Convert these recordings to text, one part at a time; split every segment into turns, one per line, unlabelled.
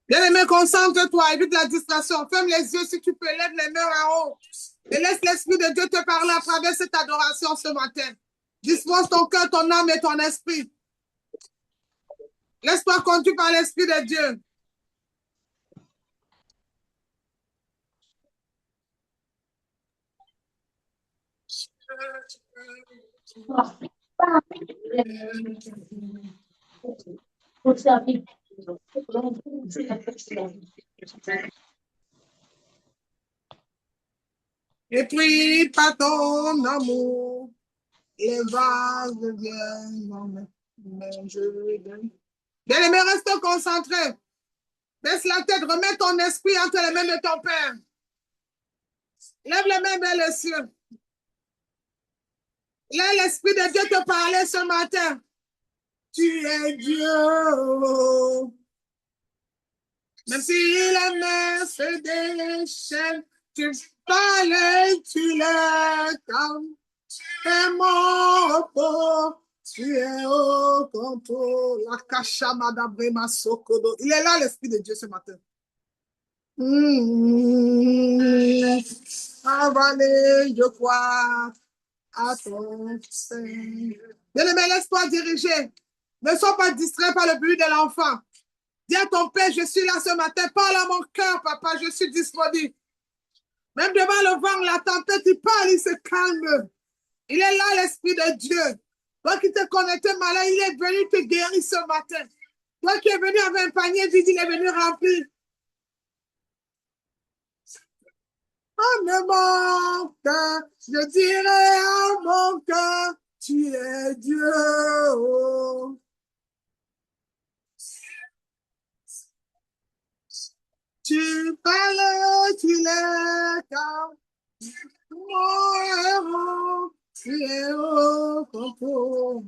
Bien-aimé, concentre-toi, évite la distraction. Ferme les yeux si tu peux, lève les mains en haut. Et laisse l'Esprit de Dieu te parler à travers cette adoration ce matin. Dispose ton cœur, ton âme et ton esprit. Laisse-toi conduire par l'Esprit de Dieu. Et puis, par ton amour, les vases deviennent dans mes mains. Bien-aimé, reste concentré. Baisse la tête, remets ton esprit entre les mains de ton Père. Lève les mains vers les cieux. Laisse l'Esprit de Dieu te parler ce matin. Tu es Dieu. Même si les mains se déchaînent, tu parles, tu les calmes. Tu es mon repos, tu es au contrôle. La Kashamada Brema Sokodo. Il est là, l'Esprit de Dieu ce matin. Avalé, je crois à ton Seigneur. Bien-aimé, laisse-toi diriger. Ne sois pas distrait par le bruit de l'enfant. Dis à ton Père, je suis là ce matin. Parle à mon cœur, papa, je suis disponible. Même devant le vent, la tempête, il parle, il se calme. Il est là, l'Esprit de Dieu. Toi qui t'es connecté malade, il est venu te guérir ce matin. Toi qui es venu avec un panier vide, il est venu remplir. En mon cœur, je dirai à mon cœur, tu es Dieu. Tu parles, tu l'écartes, mon héros, tu es au contrôle.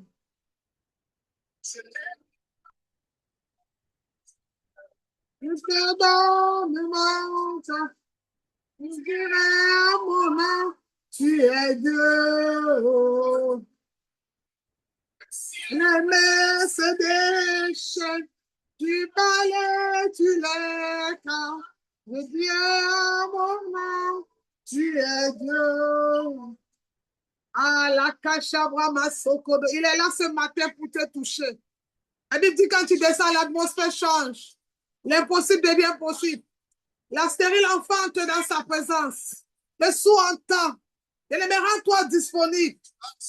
Je te donne mon temps, je dirai à mon âme, tu es Dieu. Les mains se déchaînent, tu parles, tu l'écartes. Je dis à mon âme, tu es Dieu. Ah, la Kashabra Masokodo. Il est là ce matin pour te toucher. Elle dit quand tu descends, l'atmosphère change. L'impossible devient possible. La stérile enfante dans sa présence. Le sourd entend. Bien-aimé, rends-toi disponible.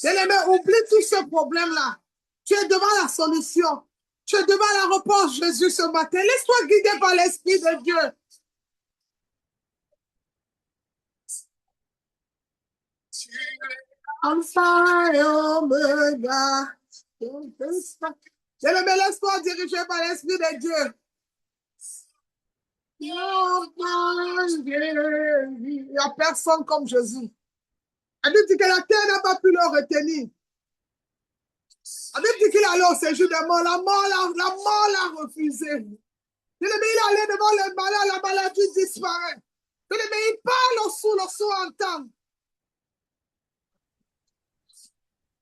Bien-aimé, oublie tout ce problème-là. Tu es devant la solution. Tu es devant la réponse, Jésus, ce matin. Laisse-toi guider par l'Esprit de Dieu. Alpha et Omega. Bien-aimé, laisse-toi diriger par l'Esprit de Dieu. Il n'y a personne comme Jésus. Elle dit que la terre n'a pas pu le retenir. Elle dit qu'il allait au séjour des morts. La mort l'a refusé. Il est allé devant le malade, la maladie disparaît. Il parle le sourd entend.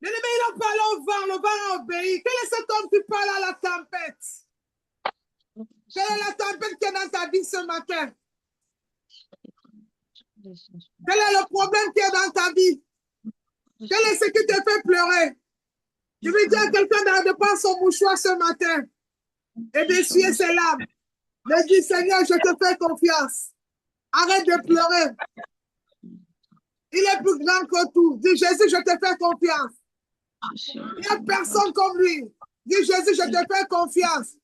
Il a parlé le vent a obéi. Quel est cet homme qui parle à la tempête? Quelle est la tempête qui est dans ta vie ce matin? Quel est le problème qui est dans ta vie? Quel est ce qui te fait pleurer? Je veux dire à quelqu'un de prendre son mouchoir ce matin et d'essuyer ses larmes. De dire, Seigneur, je te fais confiance. Arrête de pleurer. Il est plus grand que tout. Dis, Jésus, je te fais confiance. Il n'y a personne comme lui. Dis, Jésus, je te fais confiance.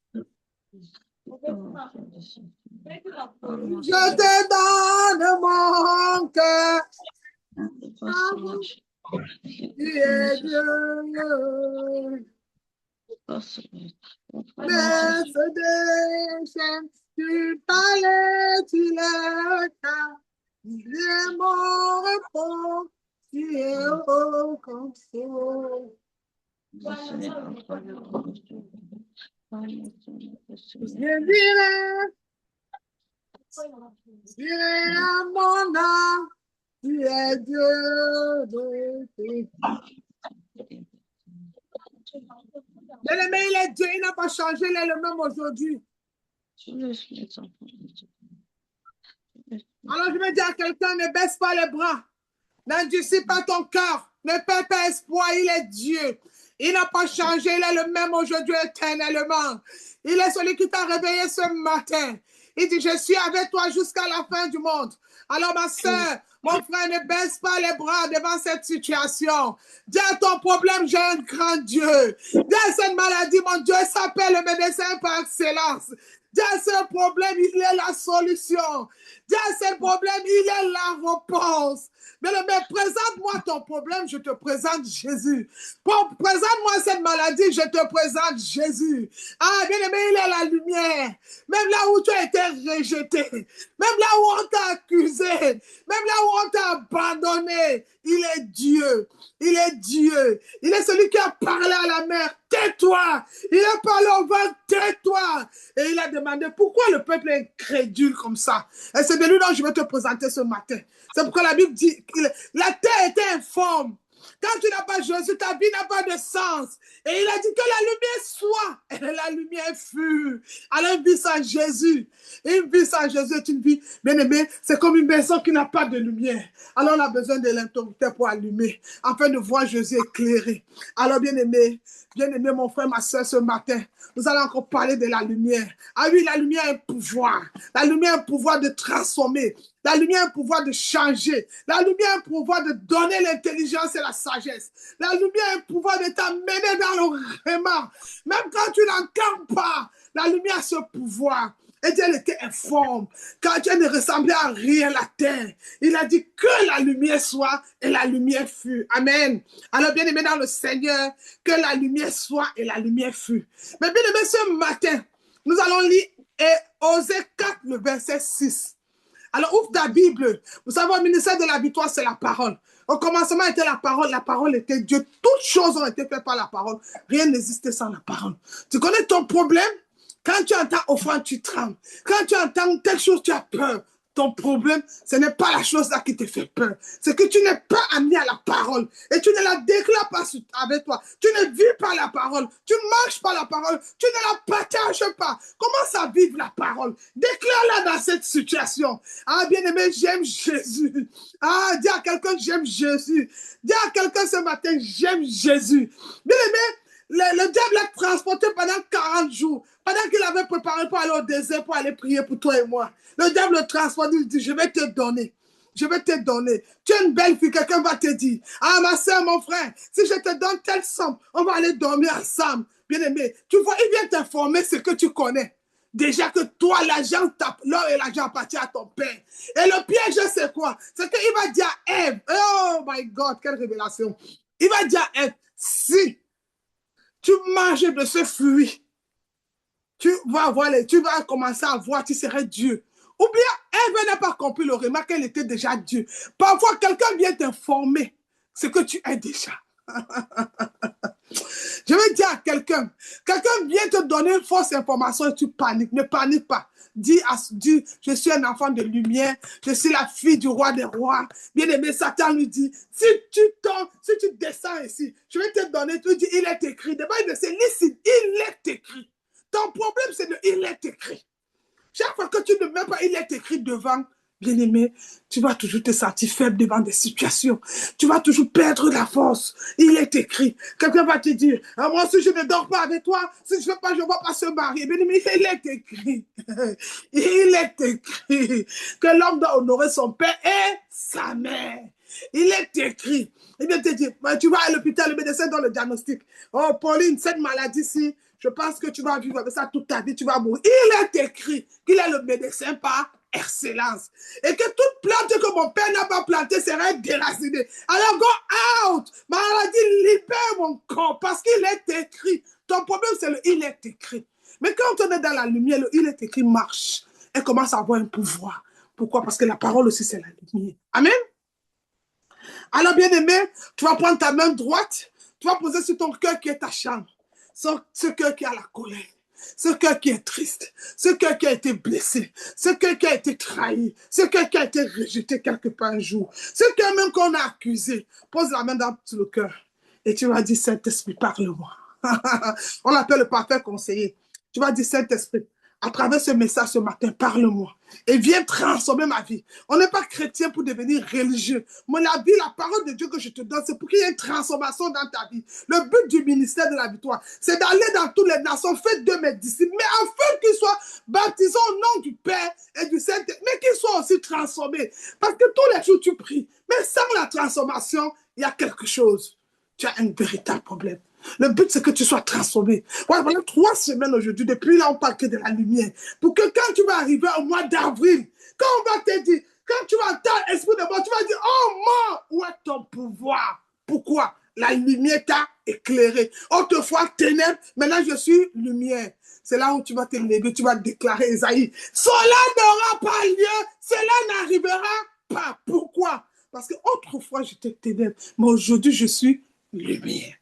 Je te donne mon cœur. Tu es Dieu. Mais ce déchet, tu parlais, tu l'écartes. Il est mon repos, tu es au contrôle. Je dirai à mon âme, tu es Dieu de tes. Bien-aimé, il est Dieu, il n'a pas changé, il est le même aujourd'hui. Alors je vais dire à quelqu'un, ne baisse pas les bras. N'endurcis pas ton cœur. Ne perds pas espoir, il est Dieu. Il n'a pas changé, il est le même aujourd'hui éternellement. Il est celui qui t'a réveillé ce matin. Il dit, je suis avec toi jusqu'à la fin du monde. Alors ma soeur, mon frère, ne baisse pas les bras devant cette situation. Dis à ton problème, j'ai un grand Dieu. Dis à cette maladie, mon Dieu s'appelle le médecin par excellence. Dis à ce problème, il est la solution. Dis à ce problème, il est la réponse. Mais présente-moi ton problème, je te présente Jésus. Présente-moi cette maladie, je te présente Jésus. Ah, bien-aimé, il est la lumière. Même là où tu as été rejeté, même là où on t'a accusé, même là où on t'a abandonné, il est Dieu. Il est Dieu. Il est celui qui a parlé à la mer. Tais-toi. Il a parlé au vent. Tais-toi. Et il a demandé pourquoi le peuple est incrédule comme ça. Et c'est de lui dont je vais te présenter ce matin. C'est pourquoi la Bible dit que la terre était informe. Quand tu n'as pas Jésus, ta vie n'a pas de sens. Et il a dit que la lumière soit. Et la lumière fut. Alors une vie sans Jésus. Une vie sans Jésus est une vie, bien aimée, c'est comme une maison qui n'a pas de lumière. Alors on a besoin de l'interrupteur pour allumer, afin de voir Jésus éclairé. Alors bien aimé, mon frère, ma soeur, ce matin, nous allons encore parler de la lumière. Ah oui, la lumière a un pouvoir. La lumière a un pouvoir de transformer. La lumière a un pouvoir de changer. La lumière a un pouvoir de donner l'intelligence et la sagesse. La lumière a un pouvoir de t'amener dans le réma. Même quand tu n'entends pas, la lumière a ce pouvoir. Et Dieu était informe. Quand Dieu ne ressemblait à rien la terre, il a dit que la lumière soit et la lumière fut. Amen. Alors bien aimé dans le Seigneur, que la lumière soit et la lumière fut. Mais bien aimé, ce matin, nous allons lire Osée 4, le verset 6. Alors ouvre ta Bible. Vous savez, au ministère de la victoire, c'est la parole. Au commencement était la parole était Dieu. Toutes choses ont été faites par la parole. Rien n'existait sans la parole. Tu connais ton problème? Quand tu entends offrande, tu trembles. Quand tu entends telle chose, tu as peur. Ton problème, ce n'est pas la chose là qui te fait peur. C'est que tu n'es pas amené à la parole. Et tu ne la déclares pas avec toi. Tu ne vis pas la parole. Tu ne marches pas la parole. Tu ne la partages pas. Commence à vivre la parole. Déclare-la dans cette situation. Ah, bien-aimé, j'aime Jésus. Ah, dis à quelqu'un, j'aime Jésus. Dis à quelqu'un ce matin, j'aime Jésus. Bien-aimé, le diable l'a transporté pendant 40 jours. Pendant qu'il avait préparé pour aller au désert, pour aller prier pour toi et moi. Le diable le transporte, il dit, je vais te donner. Je vais te donner. Tu es une belle fille, quelqu'un va te dire, ah ma soeur, mon frère, si je te donne telle somme, on va aller dormir ensemble. Bien aimé, tu vois, il vient t'informer ce que tu connais. Déjà que toi, l'or et l'argent appartient à ton père. Et le piège, c'est quoi? C'est qu'il va dire à Ève, oh my God, quelle révélation. Il va dire à Ève, si tu manges de ce fruit, tu vas commencer à voir, tu serais Dieu. Ou bien, Ève n'a pas compris le remarque qu'elle était déjà Dieu. Parfois, quelqu'un vient t'informer ce que tu es déjà. Je vais dire à quelqu'un vient te donner une fausse information et tu paniques. Ne panique pas. Dis, je suis un enfant de lumière, je suis la fille du roi des rois. Bien aimé, Satan lui dit, si tu descends ici, je vais te donner, tu dis, il est écrit. D'abord, il dit, listen, il est écrit. Ton problème, c'est de il est écrit. Chaque fois que tu ne mets pas il est écrit devant, bien-aimé, tu vas toujours te sentir faible devant des situations. Tu vas toujours perdre la force. Il est écrit. Quelqu'un va te dire, ah, moi, si je ne dors pas avec toi, si je ne je ne vois pas se marier. Bien-aimé, il est écrit. Il est écrit que l'homme doit honorer son père et sa mère. Il est écrit. Il vient te dire, tu vas à l'hôpital, le médecin donne le diagnostic. Oh, Pauline, cette maladie-ci, je pense que tu vas vivre avec ça toute ta vie, tu vas mourir. Il est écrit qu'il est le médecin par excellence. Et que toute plante que mon père n'a pas plantée serait déracinée. Alors go out. Maladie, libère mon corps parce qu'il est écrit. Ton problème, c'est le il est écrit. Mais quand on est dans la lumière, le il est écrit marche. Elle commence à avoir un pouvoir. Pourquoi? Parce que la parole aussi, c'est la lumière. Amen. Alors, bien aimé, tu vas prendre ta main droite, tu vas poser sur ton cœur qui est ta chambre. Ce cœur qui a la colère, ce cœur qui est triste, ce cœur qui a été blessé, ce cœur qui a été trahi, ce cœur qui a été rejeté quelque part un jour, ce cœur même qu'on a accusé. Pose la main sur le cœur et tu vas dire, Saint-Esprit, parle-moi. On l'appelle le parfait conseiller. Tu vas dire, Saint-Esprit, à travers ce message ce matin, parle-moi et viens transformer ma vie. On n'est pas chrétien pour devenir religieux. Mais la vie, la parole de Dieu que je te donne, c'est pour qu'il y ait une transformation dans ta vie. Le but du ministère de la victoire, c'est d'aller dans toutes les nations, faites de mes disciples, mais afin qu'ils soient baptisés au nom du Père et du Saint-Esprit, mais qu'ils soient aussi transformés. Parce que tous les jours, tu pries. Mais sans la transformation, il y a quelque chose. Tu as un véritable problème. Le but, c'est que tu sois transformé. Voilà, pendant 3 semaines aujourd'hui, depuis là, on parle que de la lumière. Pour que quand tu vas arriver au mois d'avril, quand on va te dire, quand tu vas entendre l'esprit de mort, tu vas dire, oh mort, où est ton pouvoir? Pourquoi? La lumière t'a éclairé. Autrefois, ténèbres, maintenant je suis lumière. C'est là où tu vas te lever, tu vas déclarer, Esaïe, cela n'aura pas lieu, cela n'arrivera pas. Pourquoi? Parce que autrefois, j'étais ténèbres, mais aujourd'hui, je suis lumière.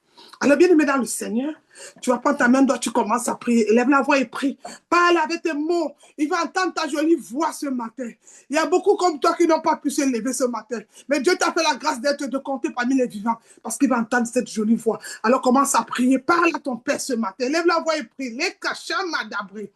Alors, bien aimé dans le Seigneur, tu vas prendre ta main droite, tu commences à prier. Élève la voix et prie. Parle avec tes mots. Il va entendre ta jolie voix ce matin. Il y a beaucoup comme toi qui n'ont pas pu se lever ce matin. Mais Dieu t'a fait la grâce d'être de compter parmi les vivants parce qu'il va entendre cette jolie voix. Alors, commence à prier. Parle à ton Père ce matin. Élève la voix et prie. Les cachats madabri.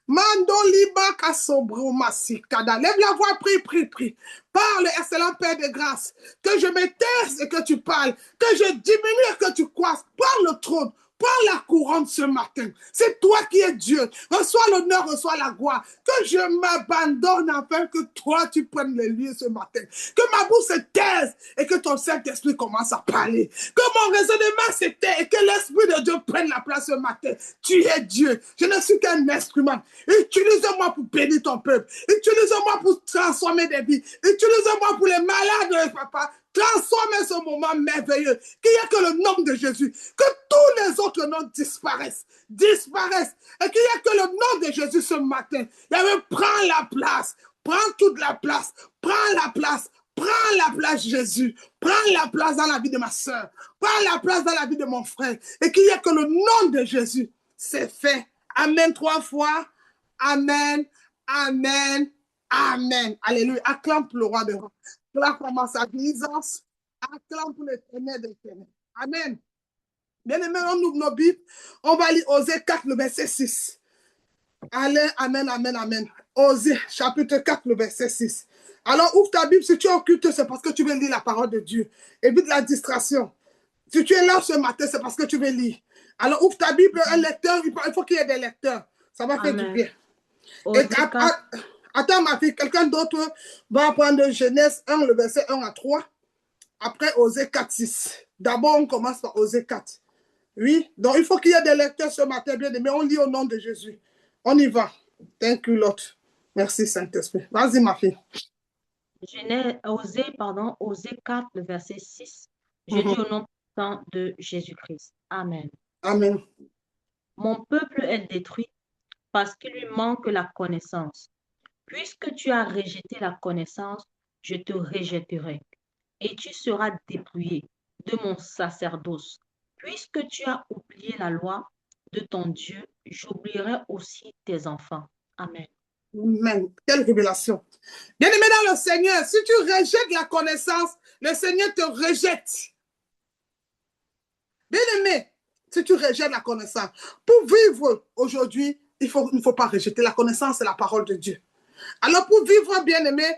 Mando liba kasobro masikada. Lève la voix, prie, prie, prie. Parle, excellent Père de grâce. Que je me taise et que tu parles. Que je diminue et que tu croisses. Prends le trône. Prends la couronne ce matin. C'est toi qui es Dieu. Reçois l'honneur, reçois la gloire. Que je m'abandonne afin que toi, tu prennes les lieux ce matin. Que ma bouche se taise et que ton Saint-Esprit commence à parler. Que mon raisonnement se taise et que l'Esprit de Dieu prenne la place ce matin. Tu es Dieu. Je ne suis qu'un instrument. Utilise-moi pour bénir ton peuple. Utilise-moi pour transformer des vies. Utilise-moi pour les malades, papa. Transformer ce moment merveilleux. Qu'il n'y ait que le nom de Jésus. Que tous les autres noms disparaissent. Disparaissent. Et qu'il n'y ait que le nom de Jésus ce matin. Prends la place. Prends toute la place. Prends la place. Prends la place, Jésus. Prends la place dans la vie de ma soeur. Prends la place dans la vie de mon frère. Et qu'il n'y ait que le nom de Jésus. C'est fait. Amen 3 fois. Amen. Amen. Amen. Alléluia. Acclame pour le roi de roi. Acclame pour sa puissance. Acclame pour l'éternel des ténèbres. Amen. Bien aimé, on ouvre nos Bibles. On va lire Osée 4, le verset 6. Allez, amen, amen, amen. Osée, chapitre 4, le verset 6. Alors, ouvre ta Bible. Si tu es occulté, c'est parce que tu veux lire la parole de Dieu. Évite la distraction. Si tu es là ce matin, c'est parce que tu veux lire. Alors, ouvre ta Bible. Un lecteur, il faut qu'il y ait des lecteurs. Ça va faire du bien. Et attends, ma fille, quelqu'un d'autre va prendre Genèse 1, le verset 1 à 3. Après, Osée 4, 6. D'abord, on commence par Osée 4. Oui, donc il faut qu'il y ait des lecteurs ce matin, bien aimé. On lit au nom de Jésus. On y va. Thank you, Lord. Merci, Saint-Esprit. Vas-y, ma fille.
Osée 4, le verset 6. Je dis au nom de Jésus-Christ. Amen.
Amen.
Mon peuple est détruit parce qu'il lui manque la connaissance. Puisque tu as rejeté la connaissance, je te rejetterai, et tu seras dépouillé de mon sacerdoce. Puisque tu as oublié la loi de ton Dieu, j'oublierai aussi tes enfants. Amen.
Amen. Quelle révélation. Bien aimé dans le Seigneur, si tu rejettes la connaissance, le Seigneur te rejette. Bien aimé, si tu rejettes la connaissance, pour vivre aujourd'hui, il ne faut pas rejeter la connaissance, c'est la parole de Dieu. Alors pour vivre, bien aimé,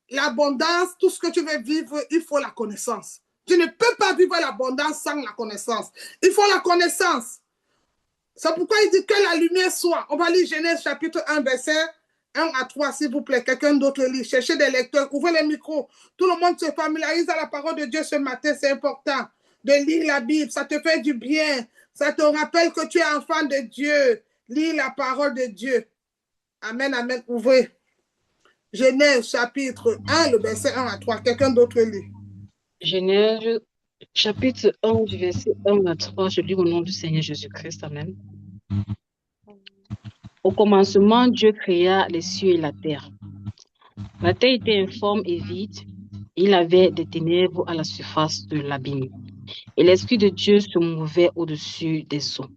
l'abondance, tout ce que tu veux vivre, il faut la connaissance. Tu ne peux pas vivre l'abondance sans la connaissance. Il faut la connaissance. C'est pourquoi il dit que la lumière soit. On va lire Genèse chapitre 1, verset 1 à 3, s'il vous plaît. Quelqu'un d'autre lit. Cherchez des lecteurs. Ouvrez les micros. Tout le monde se familiarise à la parole de Dieu ce matin. C'est important de lire la Bible. Ça te fait du bien. Ça te rappelle que tu es enfant de Dieu. Lis la parole de Dieu. Amen, amen. Ouvrez. Genèse chapitre 1, le verset 1 à 3. Quelqu'un d'autre lit.
Genèse chapitre 1 du verset 1 à 3. Je lis au nom du Seigneur Jésus-Christ. Amen. Au commencement, Dieu créa les cieux et la terre. La terre était informe et vide. Il avait des ténèbres à la surface de l'abîme. Et l'Esprit de Dieu se mouvait au-dessus des eaux.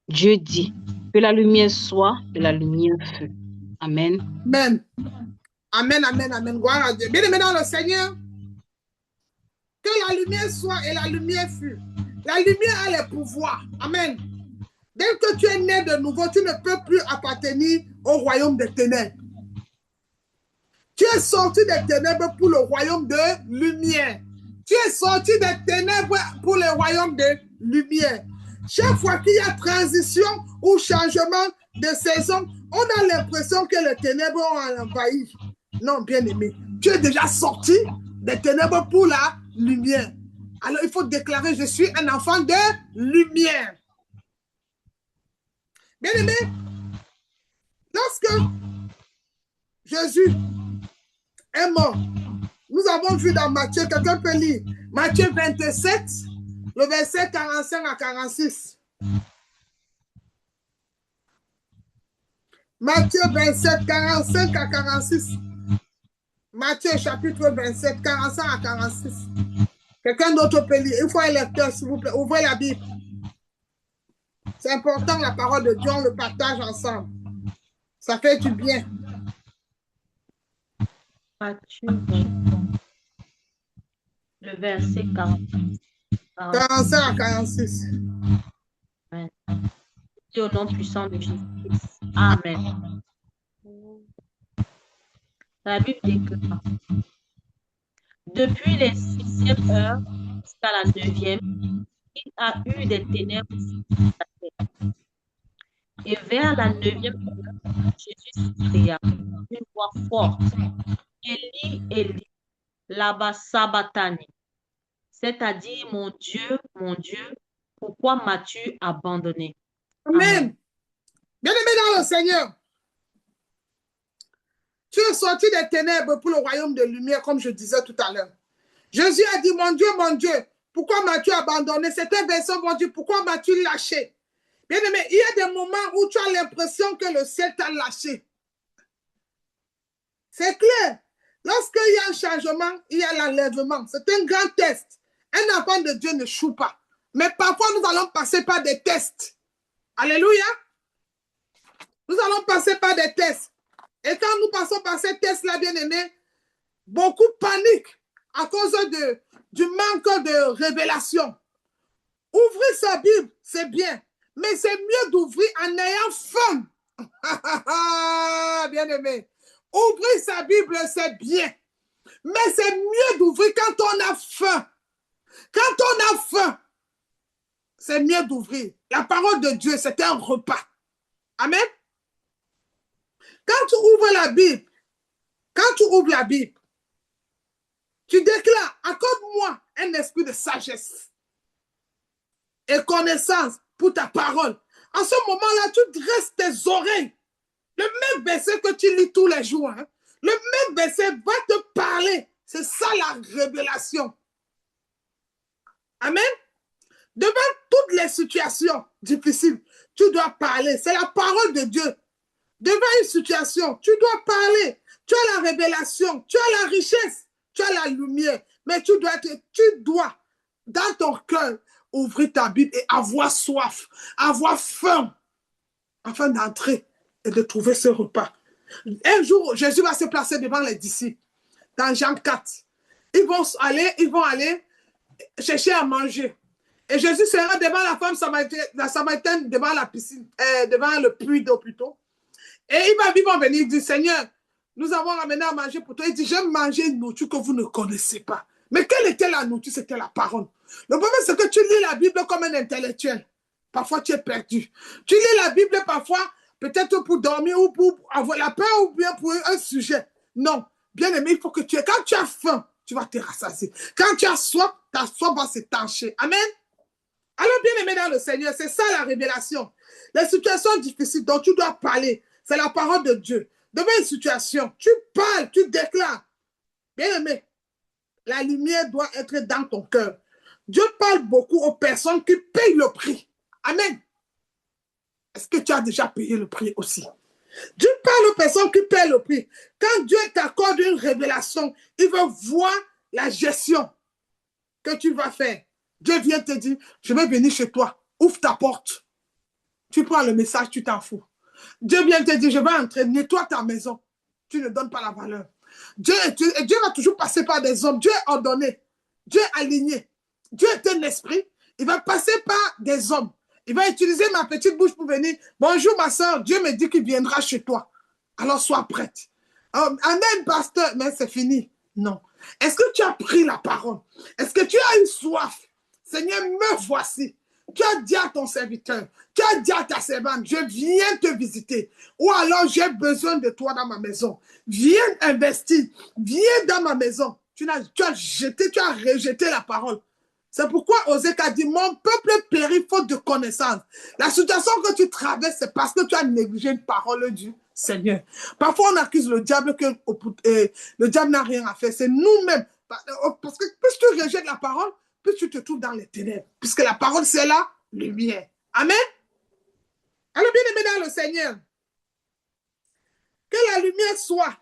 Dieu dit que la lumière soit et la lumière fut. Amen.
Amen. Amen, amen, amen. Gloire à Dieu. Bien aimé dans le Seigneur, que la lumière soit et la lumière fut. La lumière a les pouvoirs. Amen. Dès que tu es né de nouveau, tu ne peux plus appartenir au royaume des ténèbres. Tu es sorti des ténèbres pour le royaume de lumière. Tu es sorti des ténèbres pour le royaume de lumière. Chaque fois qu'il y a transition ou changement de saison, on a l'impression que les ténèbres ont envahi. Non, bien-aimé, tu es déjà sorti des ténèbres pour la lumière. Alors, il faut déclarer, je suis un enfant de lumière. Bien-aimé, lorsque Jésus est mort, nous avons vu dans Matthieu, quelqu'un peut lire, Matthieu 27, le verset 45 à 46. Matthieu 27, 45 à 46. Matthieu chapitre 27, 45 à 46. Quelqu'un d'autre peut lire. Il faut un lecteur, s'il vous plaît. Ouvrez la Bible. C'est important, la parole de Dieu, on le partage ensemble. Ça fait du bien.
Matthieu 27, le verset
45 à 46.
Amen. Au nom puissant de Jésus-Christ. Amen. La Bible déclare: depuis les 6e heures jusqu'à la 9e, il a eu des ténèbres sur la terre. Et vers la 9e heure, Jésus s'écria d'une voix forte: Élie, Élie, lama sabachthani, c'est-à-dire, mon Dieu, pourquoi m'as-tu abandonné?
Amen. Bien-aimé dans le Seigneur, tu es sorti des ténèbres pour le royaume de lumière, comme je disais tout à l'heure. Jésus a dit, mon Dieu, pourquoi m'as-tu abandonné? C'est un verset, mon Dieu, pourquoi m'as-tu lâché? Bien-aimé, il y a des moments où tu as l'impression que le ciel t'a lâché. C'est clair. Lorsqu'il y a un changement, il y a l'enlèvement. C'est un grand test. Un enfant de Dieu ne choue pas. Mais parfois, nous allons passer par des tests. Alléluia. Nous allons passer par des tests. Et quand nous passons par ces tests-là, bien-aimés, beaucoup paniquent à cause du manque de révélation. Ouvrir sa Bible, c'est bien. Mais c'est mieux d'ouvrir en ayant faim. Bien-aimé. Ouvrir sa Bible, c'est bien. Mais c'est mieux d'ouvrir quand on a faim. Quand on a faim, c'est mieux d'ouvrir. La parole de Dieu, c'est un repas. Amen. Quand tu ouvres la Bible, tu déclares, accorde-moi un esprit de sagesse et connaissance pour ta parole. En ce moment-là, tu dresses tes oreilles. Le même verset que tu lis tous les jours, hein, le même verset va te parler. C'est ça la révélation. Amen. Devant toutes les situations difficiles, tu dois parler. C'est la parole de Dieu. Devant une situation, tu dois parler. Tu as la révélation, tu as la richesse, tu as la lumière. Mais tu dois, dans ton cœur, ouvrir ta Bible et avoir soif, avoir faim, afin d'entrer et de trouver ce repas. Un jour, Jésus va se placer devant les disciples, dans Jean 4. Ils vont aller chercher à manger. Et Jésus sera devant la femme samaritaine, devant la piscine, devant le puits d'eau plutôt. Et ils vont venir dire, Seigneur, nous avons ramené à manger pour toi. Il dit, j'aime manger une nourriture que vous ne connaissez pas. Mais quelle était la nourriture? C'était la parole. Le problème, c'est que tu lis la Bible comme un intellectuel. Parfois, tu es perdu. Tu lis la Bible parfois, peut-être pour dormir ou pour avoir la peur ou bien pour un sujet. Non. Bien aimé, il faut que quand tu as faim, tu vas te rassasier. Quand tu as soif, ta soif va s'étancher. Amen. Alors, bien aimé dans le Seigneur, c'est ça la révélation. Les situations difficiles dont tu dois parler, c'est la parole de Dieu. Devant une situation, tu parles, tu déclares. Bien aimé, la lumière doit être dans ton cœur. Dieu parle beaucoup aux personnes qui payent le prix. Amen. Est-ce que tu as déjà payé le prix aussi? Dieu parle aux personnes qui paient le prix. Quand Dieu t'accorde une révélation, il veut voir la gestion que tu vas faire. Dieu vient te dire, je vais venir chez toi. Ouvre ta porte. Tu prends le message, tu t'en fous. Dieu vient te dire, je vais entrer, nettoie ta maison. Tu ne donnes pas la valeur. Dieu va toujours passer par des hommes. Dieu est ordonné. Dieu est aligné. Dieu est un esprit. Il va passer par des hommes. Il va utiliser ma petite bouche pour venir. Bonjour ma soeur, Dieu me dit qu'il viendra chez toi. Alors sois prête. Amen, pasteur, mais c'est fini. Non. Est-ce que tu as pris la parole? Est-ce que tu as une soif? Seigneur, me voici. Tu as dit à ton serviteur, tu as dit à ta servante, je viens te visiter. Ou alors j'ai besoin de toi dans ma maison. Viens investir, viens dans ma maison. Tu as rejeté la parole. C'est pourquoi Osée a dit, mon peuple périt faute de connaissance. La situation que tu traverses, c'est parce que tu as négligé une parole du Seigneur. Parfois, on accuse le diable que le diable n'a rien à faire. C'est nous-mêmes. Parce que plus tu rejettes la parole, plus tu te trouves dans les ténèbres. Puisque la parole, c'est la lumière. Amen. Alors, bien aimé dans le Seigneur, que la lumière soit.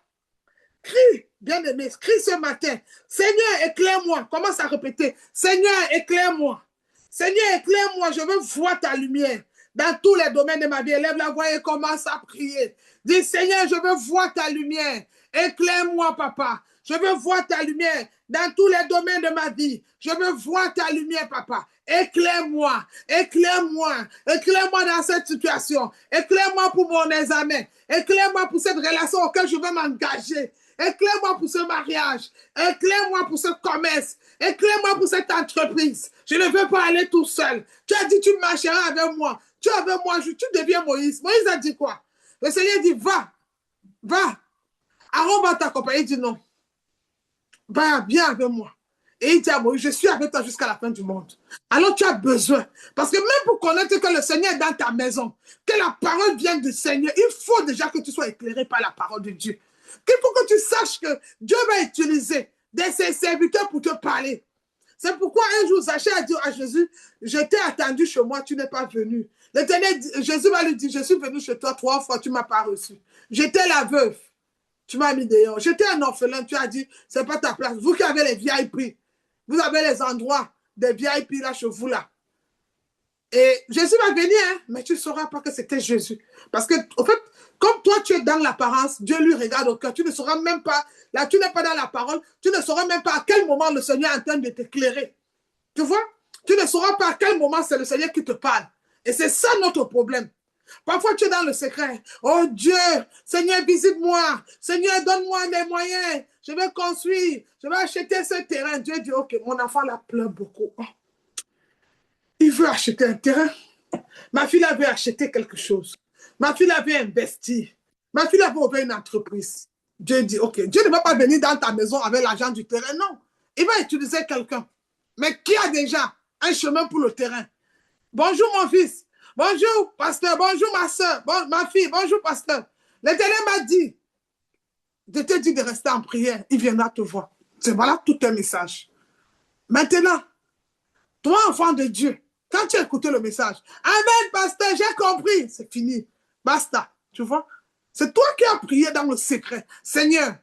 Crie, bien-aimé, crie ce matin. Seigneur, éclaire-moi. Commence à répéter. Seigneur, éclaire-moi. Seigneur, éclaire-moi. Je veux voir ta lumière dans tous les domaines de ma vie. Élève la voix et commence à prier. Dis, Seigneur, je veux voir ta lumière. Éclaire-moi, papa. Je veux voir ta lumière dans tous les domaines de ma vie. Je veux voir ta lumière, papa. Éclaire-moi, éclaire-moi, éclaire-moi dans cette situation. Éclaire-moi pour mon examen. Éclaire-moi pour cette relation auquel je veux m'engager. Éclaire-moi pour ce mariage. Éclaire-moi pour ce commerce. Éclaire-moi pour cette entreprise. Je ne veux pas aller tout seul. Tu as dit tu marcheras avec moi. Tu es avec moi, tu deviens Moïse. Moïse a dit quoi? Le Seigneur dit va, va. Aaron va t'accompagner. Il dit non. Va, viens avec moi. Et il dit à Moïse, je suis avec toi jusqu'à la fin du monde. Alors tu as besoin. Parce que même pour connaître que le Seigneur est dans ta maison, que la parole vienne du Seigneur, il faut déjà que tu sois éclairé par la parole de Dieu. Il faut que tu saches que Dieu va utiliser ses serviteurs pour te parler. C'est pourquoi un jour, Zachée a dit à Jésus, je t'ai attendu chez moi, tu n'es pas venu. Jésus va lui dire, je suis venu chez toi 3 fois, tu ne m'as pas reçu. J'étais la veuve, tu m'as mis dehors. J'étais un orphelin, tu as dit, ce n'est pas ta place. Vous qui avez les VIP, vous avez les endroits des VIP là chez vous là. Et Jésus va venir, hein, mais tu ne sauras pas que c'était Jésus. Parce que, en fait, comme toi, tu es dans l'apparence, Dieu lui regarde au cœur. Tu ne sauras même pas, là, tu n'es pas dans la parole, tu ne sauras même pas à quel moment le Seigneur est en train de t'éclairer. Tu vois? Tu ne sauras pas à quel moment c'est le Seigneur qui te parle. Et c'est ça notre problème. Parfois, tu es dans le secret. Oh Dieu, Seigneur, visite-moi. Seigneur, donne-moi les moyens. Je vais construire. Je vais acheter ce terrain. Dieu dit, ok, mon enfant là pleure beaucoup. Oh. Il veut acheter un terrain. Ma fille avait acheté quelque chose. Ma fille avait investi. Ma fille avait ouvert une entreprise. Dieu dit, ok, Dieu ne va pas venir dans ta maison avec l'argent du terrain, non. Il va utiliser quelqu'un. Mais qui a déjà un chemin pour le terrain? Bonjour mon fils. Bonjour pasteur. Bonjour ma soeur. Bon, ma fille. Bonjour pasteur. L'Éternel m'a dit, je te dis de rester en prière. Il viendra te voir. C'est voilà tout un message. Maintenant, toi enfant de Dieu, quand tu as écouté le message, Amen, pasteur, j'ai compris. C'est fini. Basta. Tu vois? C'est toi qui as prié dans le secret. Seigneur,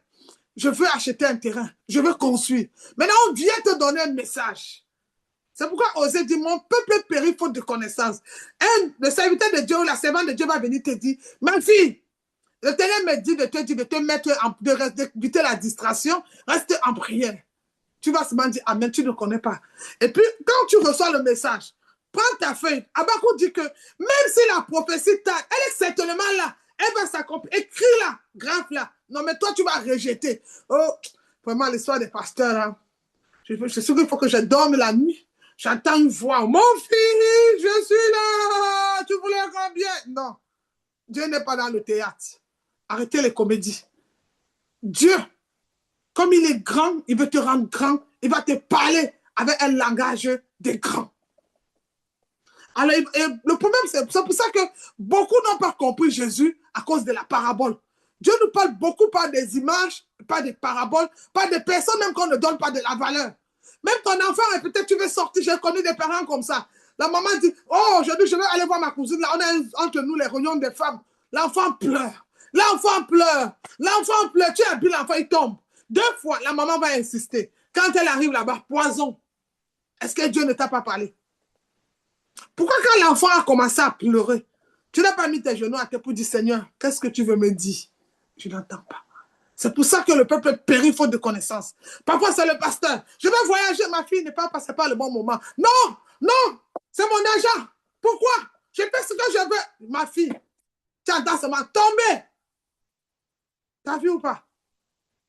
je veux acheter un terrain. Je veux construire. Maintenant, on vient te donner un message. C'est pourquoi Osée dit, mon peuple périt faute de connaissance. Le serviteur de Dieu ou la servante de Dieu va venir te dire, ma fille, l'Éternel me dit de te mettre, d'éviter la distraction, reste en prière. Tu vas seulement dire, Amen, tu ne connais pas. Et puis, quand tu reçois le message, prends ta feuille. Habakkuk dit que même si la prophétie tarde, elle est certainement là. Elle va s'accomplir. Écris-la, grave-la. Non, mais toi, tu vas rejeter. Oh, vraiment, l'histoire des pasteurs, hein. Je suis sûr qu'il faut que je dorme la nuit. J'entends une voix. Mon fils, je suis là. Tu voulais combien? Non. Dieu n'est pas dans le théâtre. Arrêtez les comédies. Dieu, comme il est grand, il veut te rendre grand. Il va te parler avec un langage des grands. Alors, le problème, c'est pour ça que beaucoup n'ont pas compris Jésus à cause de la parabole. Dieu nous parle beaucoup par des images, par des paraboles, par des personnes même qu'on ne donne pas de la valeur. Même ton enfant, peut-être tu veux sortir, j'ai connu des parents comme ça. La maman dit, oh, aujourd'hui, je vais aller voir ma cousine. Là, on a entre nous les réunions des femmes. L'enfant pleure. L'enfant pleure. L'enfant pleure. Tu habilles l'enfant, il tombe. 2 fois, la maman va insister. Quand elle arrive là-bas, poison. Est-ce que Dieu ne t'a pas parlé? Pourquoi quand l'enfant a commencé à pleurer, tu n'as pas mis tes genoux à terre pour dire, Seigneur, qu'est-ce que tu veux me dire? Je n'entends pas. C'est pour ça que le peuple périt faute de connaissance. Parfois, c'est le pasteur. Je vais voyager, ma fille n'est pas passée par le bon moment. Non! Non, c'est mon argent. Pourquoi? Je fais ce que je veux. Ma fille, tu as seulement tombé. T'as vu ou pas?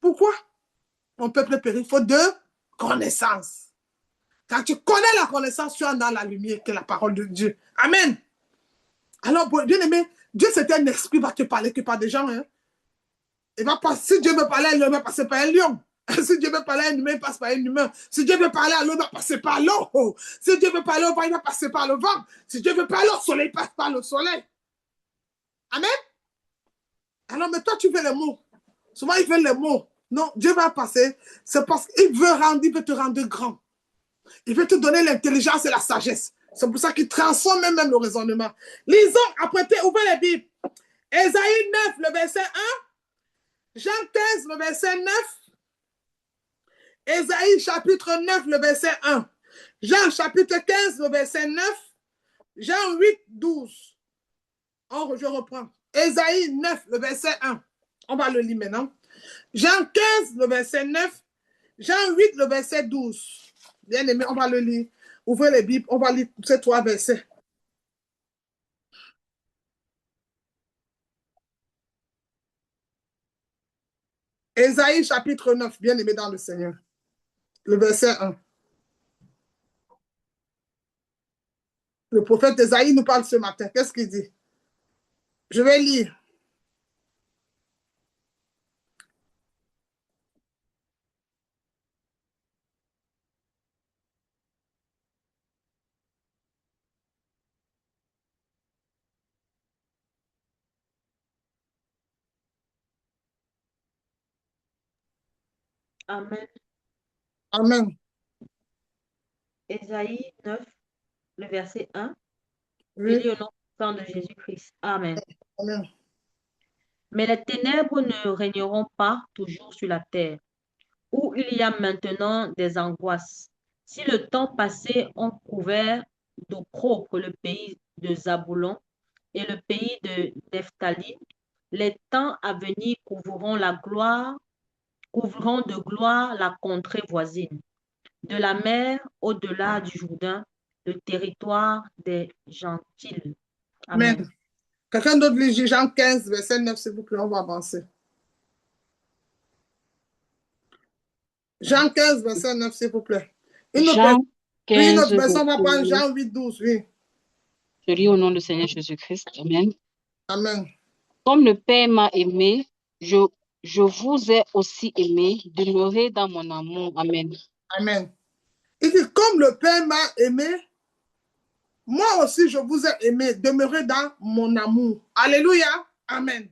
Pourquoi? Mon peuple périt faute de connaissance. Quand tu connais la connaissance, tu es dans la lumière, que la parole de Dieu. Amen. Alors, bien aimé, Dieu, c'est un esprit, va te parler que par des gens. Hein. Il va passer, si Dieu veut parler à l'homme, il va passer par un lion. Si Dieu veut parler à un humain, il passe par un humain. Si Dieu veut parler à l'eau, il va passer par l'eau. Si Dieu veut parler au vent, il va passer par le vent. Si Dieu veut parler au soleil, il passe par le soleil. Amen. Alors, mais toi, tu veux les mots. Souvent, il veut les mots. Non, Dieu va passer. C'est parce qu'il veut te rendre grand. Il veut te donner l'intelligence et la sagesse. C'est pour ça qu'il transforme même le raisonnement. Lisons, apprêtez, ouvrez les Bibles. Ésaïe 9, le verset 1. Jean 15, le verset 9. Ésaïe chapitre 9, le verset 1. Jean chapitre 15, le verset 9. Jean 8, 12. Je reprends. Ésaïe 9, le verset 1. On va le lire maintenant. Jean 15, le verset 9. Jean 8, le verset 12. Bien aimé, on va le lire. Ouvrez les Bibles, on va lire ces trois versets. Ésaïe chapitre 9, bien aimé dans le Seigneur. Le verset 1. Le prophète Ésaïe nous parle ce matin. Qu'est-ce qu'il dit? Je vais lire.
Amen.
Amen.
Ésaïe 9, le verset 1.
Oui.
Je lis au nom de Jésus-Christ. Amen.
Amen.
Mais les ténèbres ne régneront pas toujours sur la terre, où il y a maintenant des angoisses. Si le temps passé ont couvert d'opprobre le pays de Zaboulon et le pays de Nephtali, les temps à venir couvriront de gloire la contrée voisine, de la mer au-delà du Jourdain, le territoire des gentils. Amen.
Amen. Quelqu'un d'autre lit Jean 15, verset 9, s'il vous plaît, on va avancer. Jean 15, verset 9, s'il vous plaît.
Jean
Une
15,
autre version, on va prendre
verset
Jean 8, 12, oui.
Je lis au nom du Seigneur Jésus-Christ. Amen.
Amen.
Comme le Père m'a aimé, je vous ai aussi aimé. Demeurez dans mon amour. Amen.
Amen. Il dit, comme le Père m'a aimé, moi aussi je vous ai aimé. Demeurez dans mon amour. Alléluia. Amen.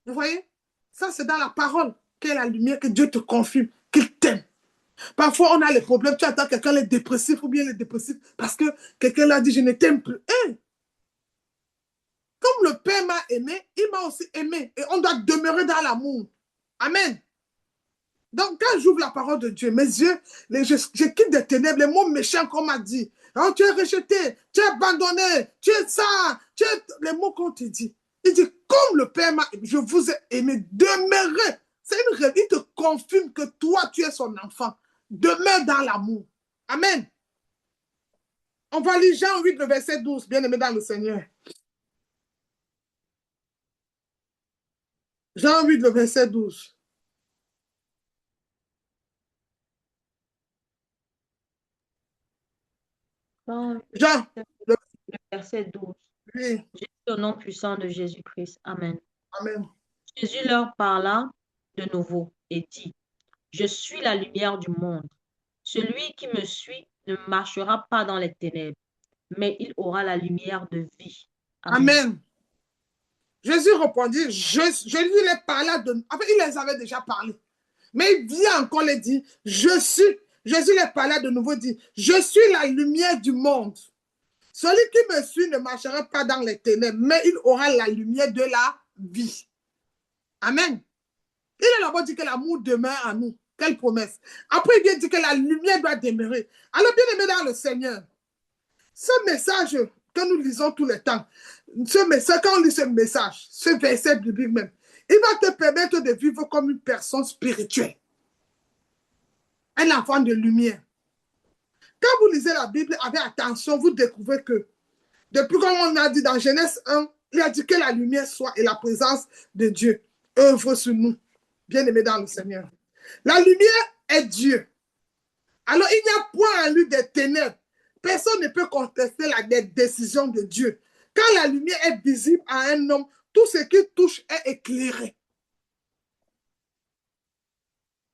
Vous voyez? Ça, c'est dans la parole qu'est la lumière, que Dieu te confirme, qu'il t'aime. Parfois, on a les problèmes. Tu attends quelqu'un, les dépressifs ou bien les dépressifs, parce que quelqu'un l'a dit, je ne t'aime plus. Hey! Comme le Père m'a aimé, il m'a aussi aimé. Et on doit demeurer dans l'amour. Amen. Donc, quand j'ouvre la parole de Dieu, mes yeux, je quitte des ténèbres, les mots méchants qu'on m'a dit. Oh, tu es rejeté, tu es abandonné, tu es ça, tu es... Les mots qu'on te dit. Il dit, comme le Père m'a aimé, je vous ai aimé, demeurez. C'est une règle. Il te confirme que toi, tu es son enfant. Demeure dans l'amour. Amen. On va lire Jean 8, le verset 12, bien aimé dans le Seigneur. Jean 8, le verset 12. Jean,
le verset 12.
oui.
Jésus au nom puissant de Jésus-Christ. Amen.
Amen.
Jésus leur parla de nouveau et dit, je suis la lumière du monde. Celui qui me suit ne marchera pas dans les ténèbres, mais il aura la lumière de vie.
Amen. Amen. Jésus répondit, je lui ai parlé de... En fait, il les avait déjà parlé. Mais il vient encore les dire, Jésus les parlait de nouveau, dit, je suis la lumière du monde. Celui qui me suit ne marchera pas dans les ténèbres, mais il aura la lumière de la vie. Amen. Il a d'abord dit que l'amour demeure en nous. Quelle promesse. Après, il vient dire que la lumière doit demeurer. Alors, bien aimé dans le Seigneur, ce message que nous lisons tout le temps, quand on lit ce message, ce verset biblique même, il va te permettre de vivre comme une personne spirituelle. Un enfant de lumière. Quand vous lisez la Bible avec attention, vous découvrez que, depuis comme on a dit dans Genèse 1, il a dit que la lumière soit et la présence de Dieu œuvre sur nous, bien-aimés dans le Seigneur. La lumière est Dieu. Alors, il n'y a point en lui des ténèbres. Personne ne peut contester la décision de Dieu. Quand la lumière est visible à un homme, tout ce qui touche est éclairé.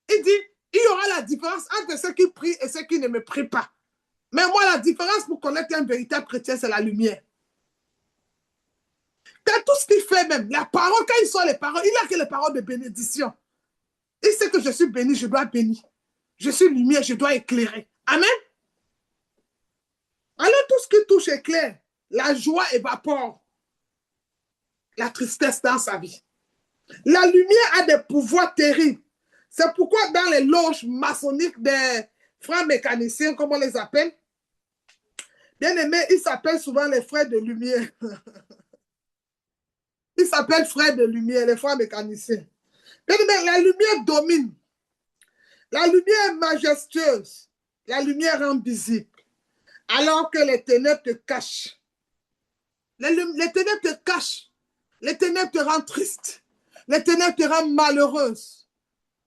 Il dit, il y aura la différence entre ceux qui prient et ceux qui ne me prient pas. Mais moi, la différence pour connaître un véritable chrétien, c'est la lumière. Quand tout ce qu'il fait même, la parole, quand il sort les paroles, il n'a que les paroles de bénédiction. Il sait que je suis béni, je dois bénir. Je suis lumière, je dois éclairer. Amen. Alors tout ce qui touche éclaire, la joie évapore la tristesse dans sa vie. La lumière a des pouvoirs terribles. C'est pourquoi dans les loges maçonniques des frères mécaniciens, comme on les appelle, bien aimés, ils s'appellent souvent les frères de lumière. Ils s'appellent frères de lumière, les frères mécaniciens. Bien aimés, la lumière domine. La lumière est majestueuse. La lumière rend visible. Alors que les ténèbres te cachent. Les ténèbres te cachent. Les ténèbres te rendent triste. Les ténèbres te rendent malheureuse.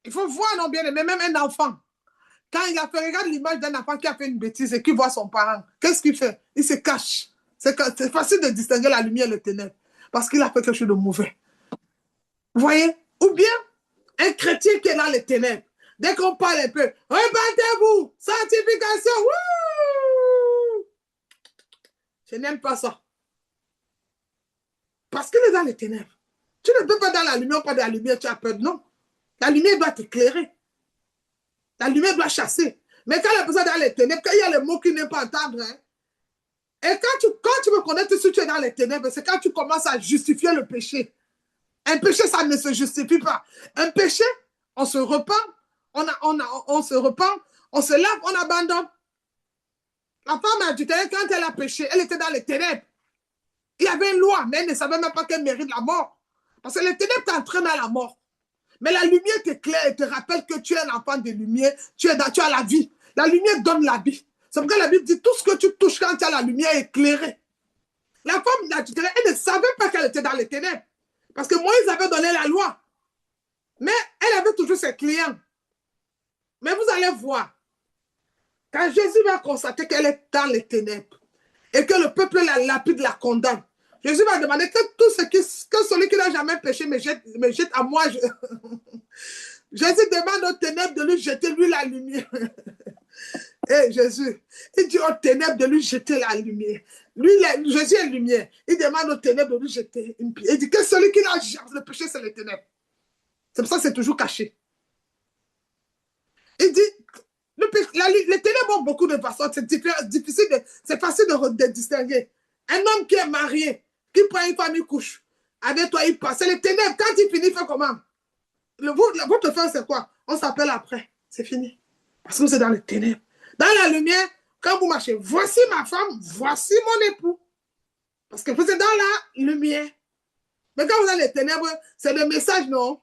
Il faut voir, non bien aimé, même un enfant. Quand il a fait, regarde l'image d'un enfant qui a fait une bêtise et qui voit son parent. Qu'est-ce qu'il fait? Il se cache. C'est facile de distinguer la lumière et les ténèbres. Parce qu'il a fait quelque chose de mauvais. Vous voyez? Ou bien, un chrétien qui est dans les ténèbres. Dès qu'on parle un peu, répandez-vous, sanctification, wouh! Je n'aime pas ça. Parce qu'il est dans les ténèbres. Tu ne peux pas dans la lumière, pas dans la lumière, tu as peur. Non. La lumière doit t'éclairer. La lumière doit chasser. Mais quand la personne est dans les ténèbres, quand il y a les mots qu'il n'aime pas entendre, hein, et quand tu veux connaître si tu es dans les ténèbres, c'est quand tu commences à justifier le péché. Un péché, ça ne se justifie pas. Un péché, on se repent, on se repent, on se lave, on abandonne. La femme du ténèbre, quand elle a péché, elle était dans les ténèbres. Il y avait une loi, mais elle ne savait même pas qu'elle mérite la mort. Parce que les ténèbres t'entraînent à la mort. Mais la lumière t'éclaire et te rappelle que tu es un enfant de lumière, tu as la vie. La lumière donne la vie. C'est pourquoi la Bible dit tout ce que tu touches quand tu as la lumière éclairée. La femme du ténèbre, elle ne savait pas qu'elle était dans les ténèbres. Parce que Moïse avait donné la loi. Mais elle avait toujours ses clients. Mais vous allez voir, quand Jésus va constater qu'elle est dans les ténèbres et que le peuple la lapide, la condamne, Jésus va demander que celui qui n'a jamais péché me jette à moi. Jésus demande aux ténèbres de lui jeter lui la lumière. Et Jésus, il dit aux ténèbres de lui jeter la lumière. Jésus est lumière. Il demande aux ténèbres de lui jeter une pierre. Il dit que celui qui n'a le péché, c'est les ténèbres. C'est pour ça que c'est toujours caché. Il dit, les ténèbres ont beaucoup de façons. C'est facile de distinguer. Un homme qui est marié, qui prend une femme, il couche. Avec toi, il passe. C'est les ténèbres. Quand il finit, il fait comment? Votre fin, c'est quoi? On s'appelle après. C'est fini. Parce que vous êtes dans les ténèbres. Dans la lumière, quand vous marchez, voici ma femme, voici mon époux. Parce que vous êtes dans la lumière. Mais quand vous êtes dans les ténèbres, c'est le message, non?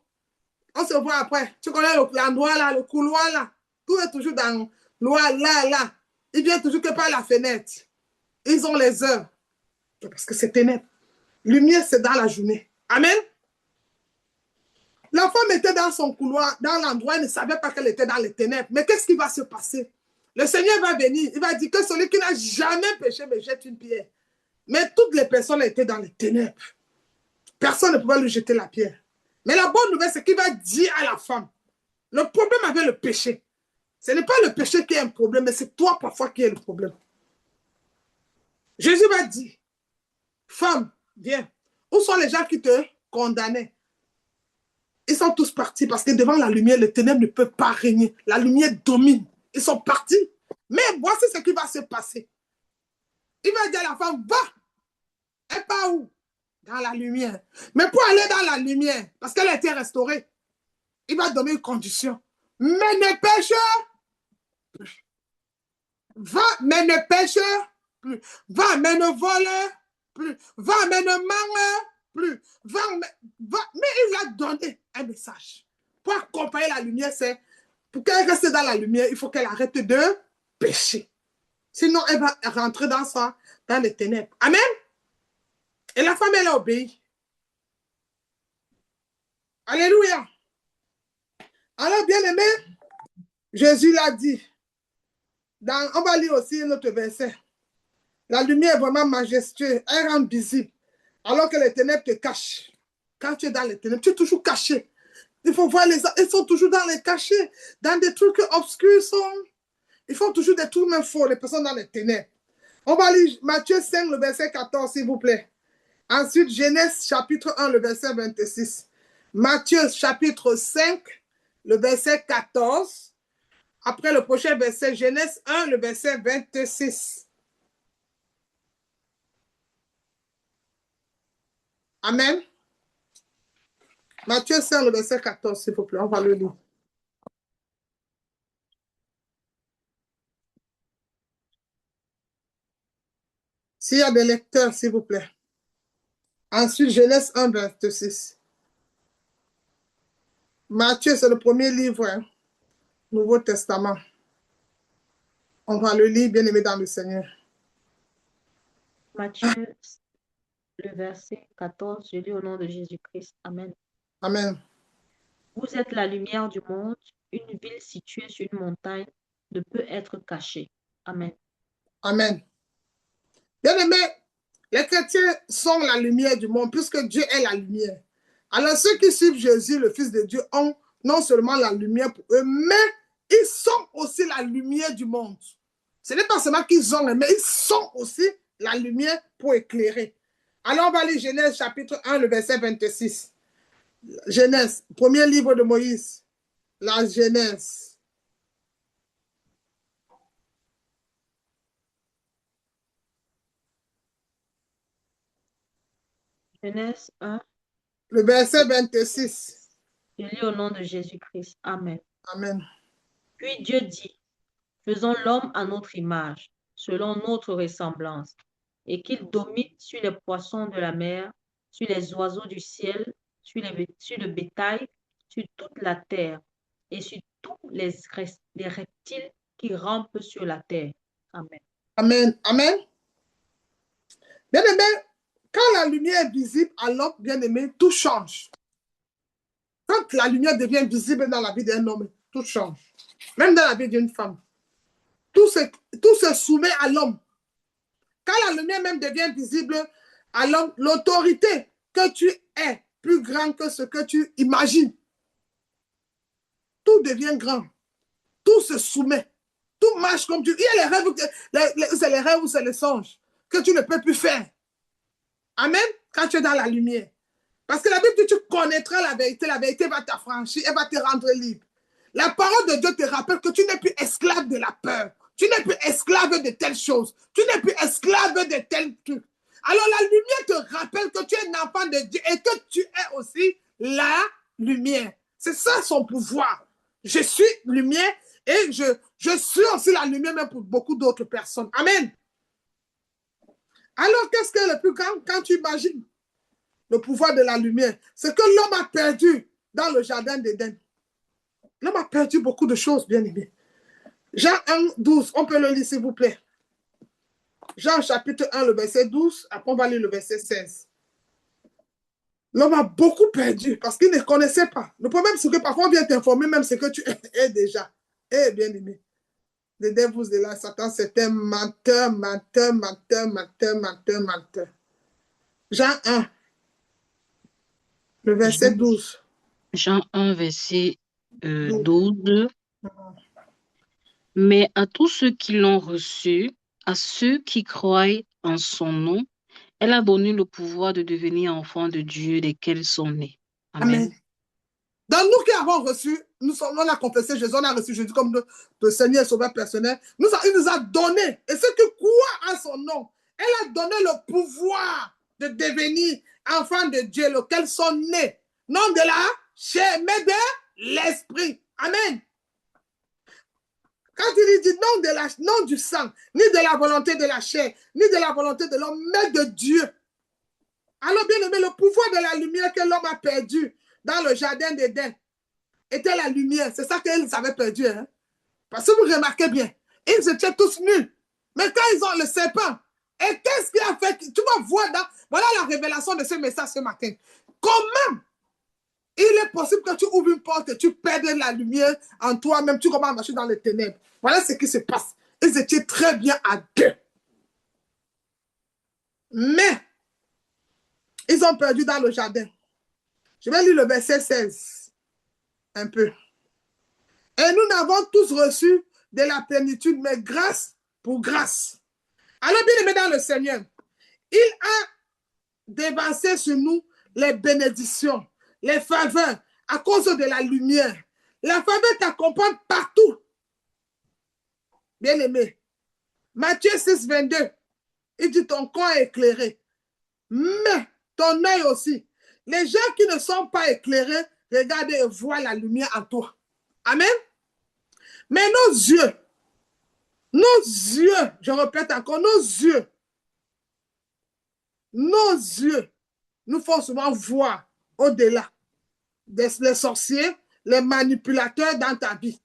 On se voit après. Tu connais l'endroit là, le couloir là. Tout est toujours dans l'endroit là. Il vient toujours que par la fenêtre. Ils ont les heures. Parce que c'est ténèbres. Lumière, c'est dans la journée. Amen. La femme était dans son couloir, dans l'endroit, elle ne savait pas qu'elle était dans les ténèbres. Mais qu'est-ce qui va se passer? Le Seigneur va venir, il va dire que celui qui n'a jamais péché me jette une pierre. Mais toutes les personnes étaient dans les ténèbres. Personne ne pouvait lui jeter la pierre. Mais la bonne nouvelle, c'est qu'il va dire à la femme, le problème avec le péché, ce n'est pas le péché qui est un problème, mais c'est toi parfois qui est le problème. Jésus va dire, femme, viens, où sont les gens qui te condamnaient? Ils sont tous partis parce que devant la lumière, le ténèbre ne peut pas régner. La lumière domine. Ils sont partis. Mais voici ce qui va se passer. Il va dire à la femme, va. Elle part où? Dans la lumière. Mais pour aller dans la lumière, parce qu'elle a été restaurée, il va donner une condition. Mais ne pêche plus. Va, mais ne pêche plus. Va, mais ne vole plus. Va, mais ne mange plus. Va, mais il a donné un message. Pour accompagner la lumière, c'est pour qu'elle reste dans la lumière, il faut qu'elle arrête de pécher. Sinon, elle va rentrer dans les ténèbres. Amen. Et la femme, elle a obéi. Alléluia. Alors, bien aimé, Jésus l'a dit. On va lire aussi un autre verset. La lumière est vraiment majestueuse. Elle rend visible. Alors que les ténèbres te cachent. Quand tu es dans les ténèbres, tu es toujours caché. Il faut voir ils sont toujours dans les cachets. Dans des trucs obscurs. Ils font toujours des trucs même faux, les personnes dans les ténèbres. On va lire Matthieu 5, le verset 14, s'il vous plaît. Ensuite, Genèse chapitre 1, le verset 26. Matthieu chapitre 5, le verset 14. Après le prochain verset, Genèse 1, le verset 26. Amen. Matthieu 5, le verset 14, s'il vous plaît, on va le lire. S'il y a des lecteurs, s'il vous plaît. Ensuite, Genèse 1, 26. Matthieu, c'est le premier livre, hein, Nouveau Testament. On va le lire, bien aimé dans le Seigneur.
Matthieu, le verset 14, je lis au nom de Jésus-Christ. Amen.
Amen.
Vous êtes la lumière du monde. Une ville située sur une montagne ne peut être cachée. Amen.
Amen. Bien aimé, les chrétiens sont la lumière du monde puisque Dieu est la lumière. Alors ceux qui suivent Jésus, le Fils de Dieu, ont non seulement la lumière pour eux, mais ils sont aussi la lumière du monde. Ce n'est pas seulement qu'ils ont, mais ils sont aussi la lumière pour éclairer. Alors on va lire Genèse chapitre 1, le verset 26. Genèse, premier livre de Moïse. La Genèse.
Genèse 1,
Le verset 26.
je lis au nom de Jésus-Christ. Amen.
Amen.
Puis Dieu dit, faisons l'homme à notre image, selon notre ressemblance, et qu'il domine sur les poissons de la mer, sur les oiseaux du ciel, sur le bétail, sur toute la terre, et sur tous les reptiles qui rampent sur la terre. Amen.
Amen. Amen. Bien aimé, quand la lumière est visible à l'homme, bien aimé, tout change. Quand la lumière devient visible dans la vie d'un homme, tout change. Même dans la vie d'une femme. Tout se soumet à l'homme. Quand la lumière même devient visible à l'homme, l'autorité que tu es plus grande que ce que tu imagines. Tout devient grand. Tout se soumet. Tout marche comme tu... Il y a les rêves, c'est les rêves ou c'est les songes que tu ne peux plus faire. Amen. Quand tu es dans la lumière. Parce que la Bible dit, tu connaîtras la vérité va t'affranchir, elle va te rendre libre. La parole de Dieu te rappelle que tu n'es plus esclave de la peur. Tu n'es plus esclave de telles choses. Tu n'es plus esclave de tels trucs. Alors la lumière te rappelle que tu es un enfant de Dieu et que tu es aussi la lumière. C'est ça son pouvoir. Je suis lumière et je suis aussi la lumière même pour beaucoup d'autres personnes. Amen. Alors qu'est-ce que le plus grand quand tu imagines le pouvoir de la lumière? C'est que l'homme a perdu dans le jardin d'Éden. L'homme a perdu beaucoup de choses, bien aimé. Jean 1, 12, on peut le lire s'il vous plaît. Jean chapitre 1, le verset 12, après on va lire le verset 16. L'homme a beaucoup perdu parce qu'il ne connaissait pas. Le problème, c'est que parfois on vient t'informer même ce que tu es déjà. Eh bien aimé, le devil de là, Satan, c'est un menteur, menteur, menteur, menteur, menteur, menteur. Jean 1, le verset 12.
Jean 1, verset 12. Mais à tous ceux qui l'ont reçu, à ceux qui croient en son nom, elle a donné le pouvoir de devenir enfants de Dieu desquels sont nés. Amen.
Amen. Donc nous qui avons reçu, on a confessé Jésus, on a reçu Jésus comme notre Seigneur et Sauveur personnel, il nous a donné, et ceux qui croient en son nom, elle a donné le pouvoir de devenir enfants de Dieu, lesquels sont nés, non de la chair, mais de l'esprit. Amen. Quand il dit non du sang, ni de la volonté de la chair, ni de la volonté de l'homme, mais de Dieu. Alors bien aimé, le pouvoir de la lumière que l'homme a perdu dans le jardin d'Éden était la lumière. C'est ça qu'ils avaient perdu. Hein? Parce que vous remarquez bien, ils étaient tous nus. Mais quand ils ont le serpent, et qu'est-ce qu'il a fait? Tu vas voir, voilà la révélation de ce message ce matin. Comment il est possible que tu ouvres une porte et tu perdes la lumière en toi-même, tu commences à marcher dans les ténèbres. Voilà ce qui se passe. Ils étaient très bien à deux. Mais, ils ont perdu dans le jardin. Je vais lire le verset 16. Un peu. Et nous n'avons tous reçu de la plénitude, mais grâce pour grâce. Alors, bien aimé dans le Seigneur, il a dévancé sur nous les bénédictions, les faveurs, à cause de la lumière. La faveur t'accompagne partout. Bien aimé. Matthieu 6, 22. Il dit ton corps est éclairé. Mais ton œil aussi. Les gens qui ne sont pas éclairés, regardent et voient la lumière en toi. Amen. Mais nos yeux, je répète encore, nos yeux, nous font souvent voir au-delà les sorciers, les manipulateurs dans ta vie.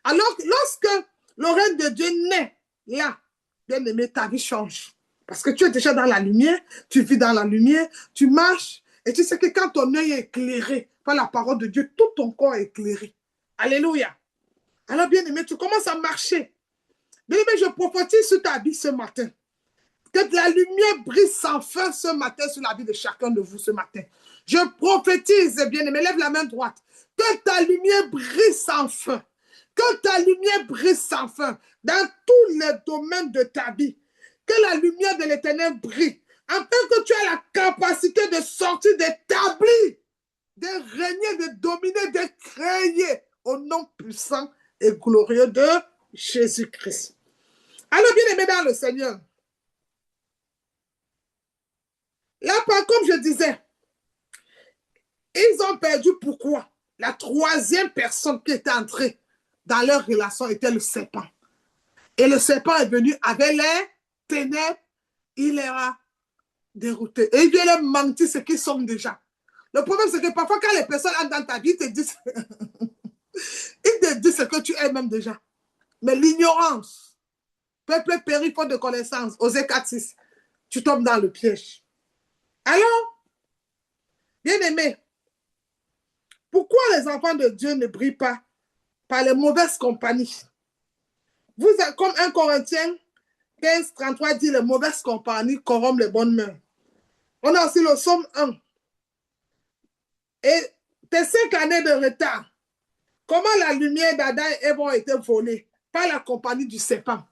Alors, lorsque le règne de Dieu naît là, bien aimé, ta vie change. Parce que tu es déjà dans la lumière, tu vis dans la lumière, tu marches, et tu sais que quand ton œil est éclairé par la parole de Dieu, tout ton corps est éclairé. Alléluia. Alors, bien aimé, tu commences à marcher. Bien aimé, je prophétise sur ta vie ce matin. Que la lumière brille sans fin ce matin sur la vie de chacun de vous ce matin. Je prophétise, bien aimé, lève la main droite. Que ta lumière brille sans fin. Que ta lumière brille sans fin dans tous les domaines de ta vie. Que la lumière de l'Éternel brille. Afin que tu aies la capacité de sortir, d'établir, de régner, de dominer, de créer au nom puissant et glorieux de Jésus-Christ. Alors, bien aimé dans le Seigneur, là, comme je disais, ils ont perdu pourquoi? La troisième personne qui était entrée dans leur relation était le serpent. Et le serpent est venu avec les ténèbres, il les a déroutés. Et il vient leur mentir ce qu'ils sont déjà. Le problème, c'est que parfois, quand les personnes entrent dans ta vie, ils te disent ce que tu es même déjà. Mais l'ignorance, peuple périt faute de connaissance, Osée 4:6, tu tombes dans le piège. Alors, bien aimé, pourquoi les enfants de Dieu ne brillent pas par les mauvaises compagnies? Vous êtes comme 1 Corinthiens 15, 33 dit, les mauvaises compagnies corrompent les bonnes mœurs. On a aussi le psaume 1. Et tes 5 années de retard, comment la lumière d'Adam et Ève ont été volée par la compagnie du serpent?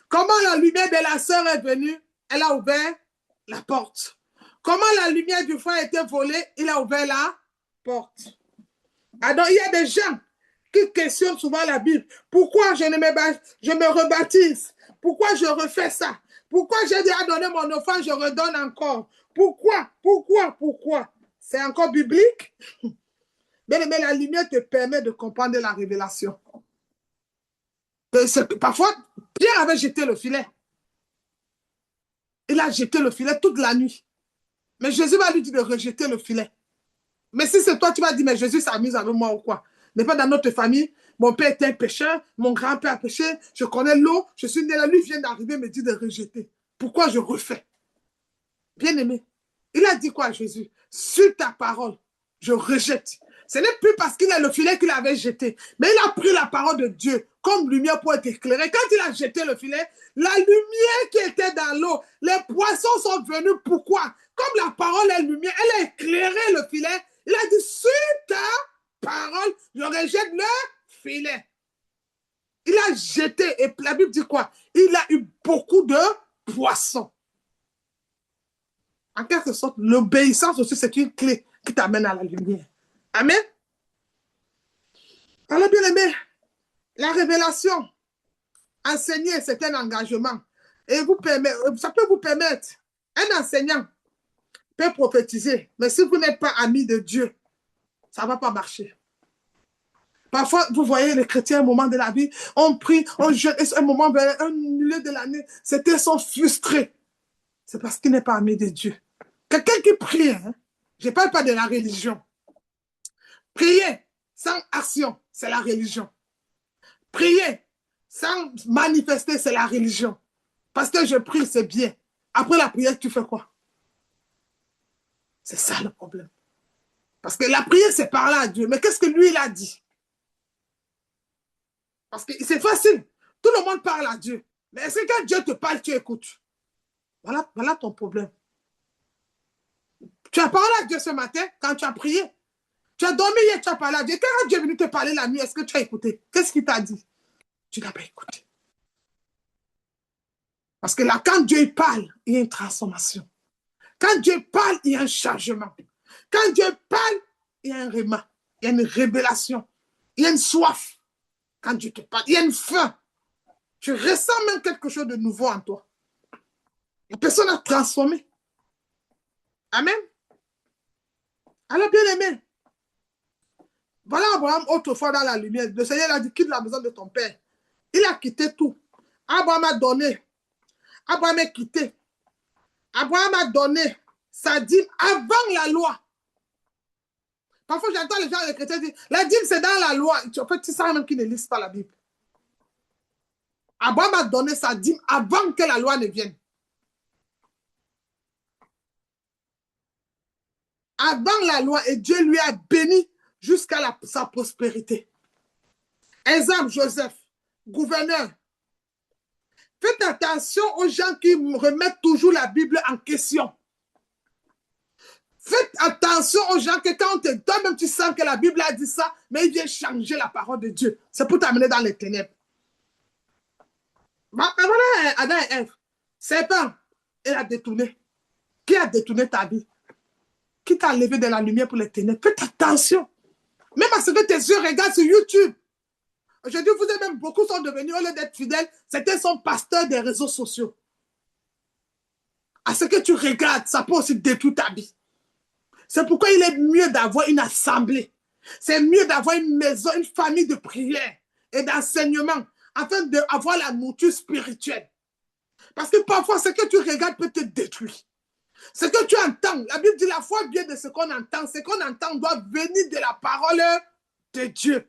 Comment la lumière de la sœur est venue? Elle a ouvert la porte. Comment la lumière du frère a été volée? Il a ouvert la porte. Alors, il y a des gens qui questionnent souvent la Bible. Pourquoi je me rebaptise? Pourquoi je refais ça? Pourquoi j'ai déjà donné mon offrande, je redonne encore? Pourquoi? C'est encore biblique? Mais la lumière te permet de comprendre la révélation. Parfois, Pierre avait jeté le filet. Il a jeté le filet toute la nuit. Mais Jésus va lui dire de rejeter le filet. Mais si c'est toi, tu vas dire, mais Jésus s'amuse avec moi ou quoi? N'est pas dans notre famille. Mon père était un pécheur, mon grand-père a péché, je connais l'eau, je suis né là, lui vient d'arriver, me dit de rejeter. Pourquoi je refais? Bien aimé, il a dit quoi à Jésus? Sur ta parole, je rejette. Ce n'est plus parce qu'il a le filet qu'il avait jeté, mais il a pris la parole de Dieu comme lumière pour être éclairé. Quand il a jeté le filet, la lumière qui était dans l'eau, les poissons sont venus. Pourquoi? Comme la parole est lumière, elle a éclairé le filet. Il a dit, sur ta parole, je rejette le filet. Il a jeté, et la Bible dit quoi? Il a eu beaucoup de poissons. En quelque sorte, l'obéissance aussi, c'est une clé qui t'amène à la lumière. Amen. Alors, bien aimé, la révélation, enseigner, c'est un engagement. Et ça peut vous permettre, un enseignant peut prophétiser, mais si vous n'êtes pas ami de Dieu, ça ne va pas marcher. Parfois, vous voyez les chrétiens, au moment de la vie, on prie, on jeûne, et un moment, vers un milieu de l'année, certains sont frustrés. C'est parce qu'il n'est pas ami de Dieu. Quelqu'un qui prie, hein, je ne parle pas de la religion. Prier sans action, c'est la religion. Prier sans manifester, c'est la religion. Parce que je prie, c'est bien. Après la prière, tu fais quoi? C'est ça le problème. Parce que la prière, c'est parler à Dieu. Mais qu'est-ce que lui, il a dit? Parce que c'est facile. Tout le monde parle à Dieu. Mais est-ce que quand Dieu te parle, tu écoutes? Voilà ton problème. Tu as parlé à Dieu ce matin quand tu as prié. Tu as dormi hier, tu as parlé à Dieu. Quand Dieu est venu te parler la nuit, est-ce que tu as écouté? Qu'est-ce qu'il t'a dit? Tu n'as pas écouté. Parce que là, quand Dieu parle, il y a une transformation. Quand Dieu parle, il y a un changement. Quand Dieu parle, il y a un réma. Il y a une révélation. Il y a une soif. Quand Dieu te parle, il y a une faim. Tu ressens même quelque chose de nouveau en toi. La personne a transformé. Amen. Alors, bien aimé, voilà Abraham autrefois dans la lumière. Le Seigneur a dit, quitte la maison de ton père. Il a quitté tout. Abraham a donné. Abraham est quitté. Abraham a donné sa dîme avant la loi. Parfois, j'entends les gens, les chrétiens dire, la dîme, c'est dans la loi. En fait, tu sais même qu'ils ne lisent pas la Bible. Abraham a donné sa dîme avant que la loi ne vienne. Avant la loi, et Dieu lui a béni jusqu'à sa prospérité. Exemple, Joseph, gouverneur. Faites attention aux gens qui remettent toujours la Bible en question. Faites attention aux gens que quand on te donne, même tu sens que la Bible a dit ça, mais il vient changer la parole de Dieu. C'est pour t'amener dans les ténèbres. Voilà Adam et Ève. Serpent, il a détourné. Qui a détourné ta vie? Qui t'a levé de la lumière pour les ténèbres? Faites attention. Même à ce que tes yeux regardent sur YouTube. Aujourd'hui, vous êtes même beaucoup sont devenus, au lieu d'être fidèles, c'était son pasteur des réseaux sociaux. À ce que tu regardes, ça peut aussi détruire ta vie. C'est pourquoi il est mieux d'avoir une assemblée. C'est mieux d'avoir une maison, une famille de prière et d'enseignement afin d'avoir la nourriture spirituelle. Parce que parfois, ce que tu regardes peut te détruire. Ce que tu entends, la Bible dit la foi vient de ce qu'on entend. Ce qu'on entend doit venir de la parole de Dieu.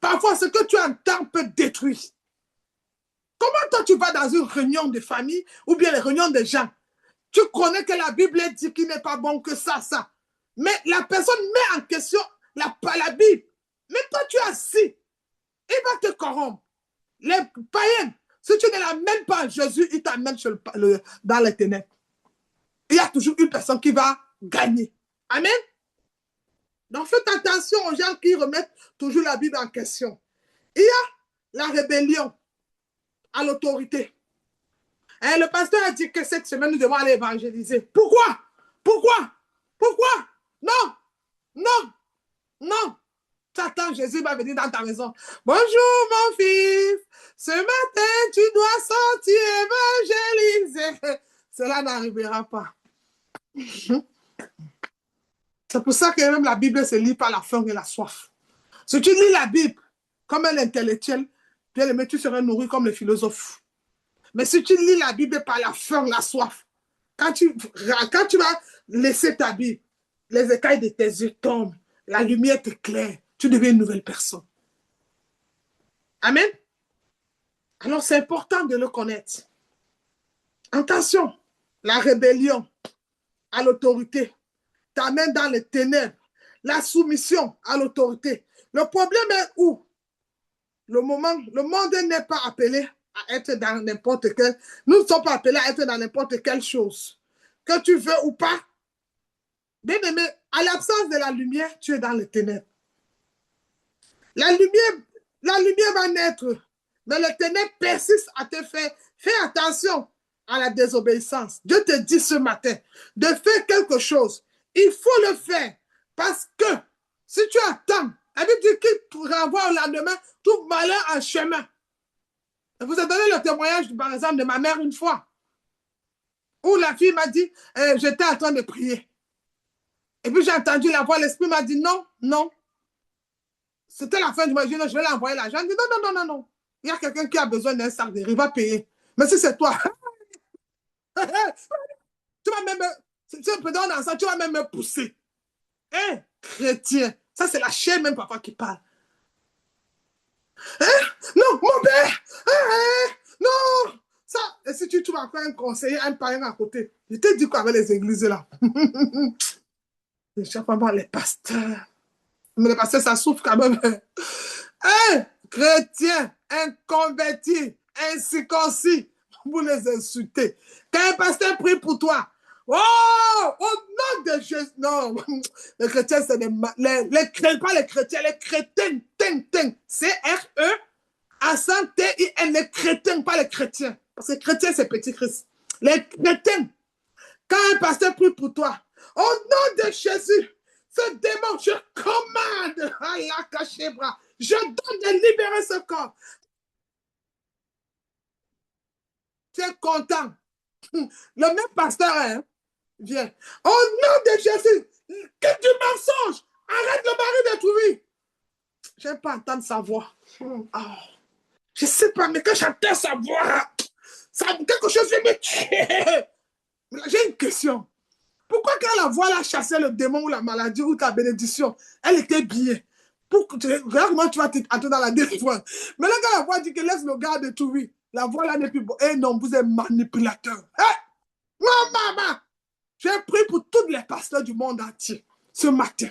Parfois, ce que tu entends peut détruire. Comment toi, tu vas dans une réunion de famille ou bien les réunions de gens? Tu connais que la Bible dit qu'il n'est pas bon que ça. Mais la personne met en question la Bible. Mais toi, tu es assis. Il va te corrompre. Les païens, si tu ne l'amènes pas à Jésus, il t'amène dans les ténèbres. Il y a toujours une personne qui va gagner. Amen. Donc, faites attention aux gens qui remettent toujours la Bible en question. Il y a la rébellion à l'autorité. Et le pasteur a dit que cette semaine, nous devons aller évangéliser. Pourquoi? Non. Tu attends, Jésus va venir dans ta maison. Bonjour, mon fils. Ce matin, tu dois sortir évangéliser. Cela n'arrivera pas. C'est pour ça que même la Bible se lit par la faim et la soif. Si tu lis la Bible comme un intellectuel, bien aimé, tu seras nourri comme les philosophes. Mais si tu lis la Bible par la faim, la soif, quand tu vas laisser ta Bible, les écailles de tes yeux tombent, la lumière t'éclaire, tu deviens une nouvelle personne. Amen. Alors c'est important de le connaître. Attention, la rébellion à l'autorité t'amène dans les ténèbres. La soumission à l'autorité. Le problème est où? Le monde n'est pas appelé à être dans n'importe quel. Nous ne sommes pas appelés à être dans n'importe quelle chose. Que tu veux ou pas. Bien aimé, à l'absence de la lumière, tu es dans les ténèbres. La lumière va naître, mais les ténèbres persistent à te faire. Fais attention à la désobéissance. Dieu te dit ce matin de faire quelque chose. Il faut le faire parce que si tu attends, la Bible dit qu'il renvoie au lendemain tout malheur en chemin. Je vous ai donné le témoignage, par exemple, de ma mère une fois, où la fille m'a dit, j'étais en train de prier. Et puis j'ai entendu la voix, l'esprit m'a dit non. C'était la fin du mois, je vais l'envoyer l'argent. Je dis non. Il y a quelqu'un qui a besoin d'un sac de riz, il va payer. Mais si c'est toi, tu vas même, si tu me donnes dans ça, tu vas même me pousser. Chrétien, ça c'est la chair même parfois qui parle. Non, mon père, non, ça. Et si tu trouves encore un conseiller, un parrain à côté, je te dis quoi avec les églises là? Chaque fois, les pasteurs. Mais les pasteurs, ça souffre quand même. Un chrétien, un converti, un circoncis, vous les insultez. Quand un pasteur prie pour toi, oh, au nom de Jésus, non, les chrétiens, c'est pas les chrétiens, les crétins, C-R-E, accent T-I-N, les crétins, pas les chrétiens. Parce que chrétien, c'est petit Christ. Les crétins, quand un pasteur prie pour toi, au nom de Jésus, ce démon, je commande, Allah Kachebra, je donne de libérer ce corps. Tu es content. Le même pasteur, hein, vient. Au nom de Jésus, que du mensonge, arrête le mari détruit. Je n'aime pas entendre sa voix. Oh, je ne sais pas, mais quand j'entends sa voix, ça, quelque chose vient me tuer. J'ai une question. Pourquoi quand la voix là chassait le démon ou la maladie ou ta bénédiction, elle était bien? Regarde comment tu vas entrer dans la délivrance. Mais là, quand la voix dit que laisse le gars détruire, la voix là n'est plus bonne. Eh non, vous êtes manipulateur. Hey! Maman, j'ai prié pour tous les pasteurs du monde entier ce matin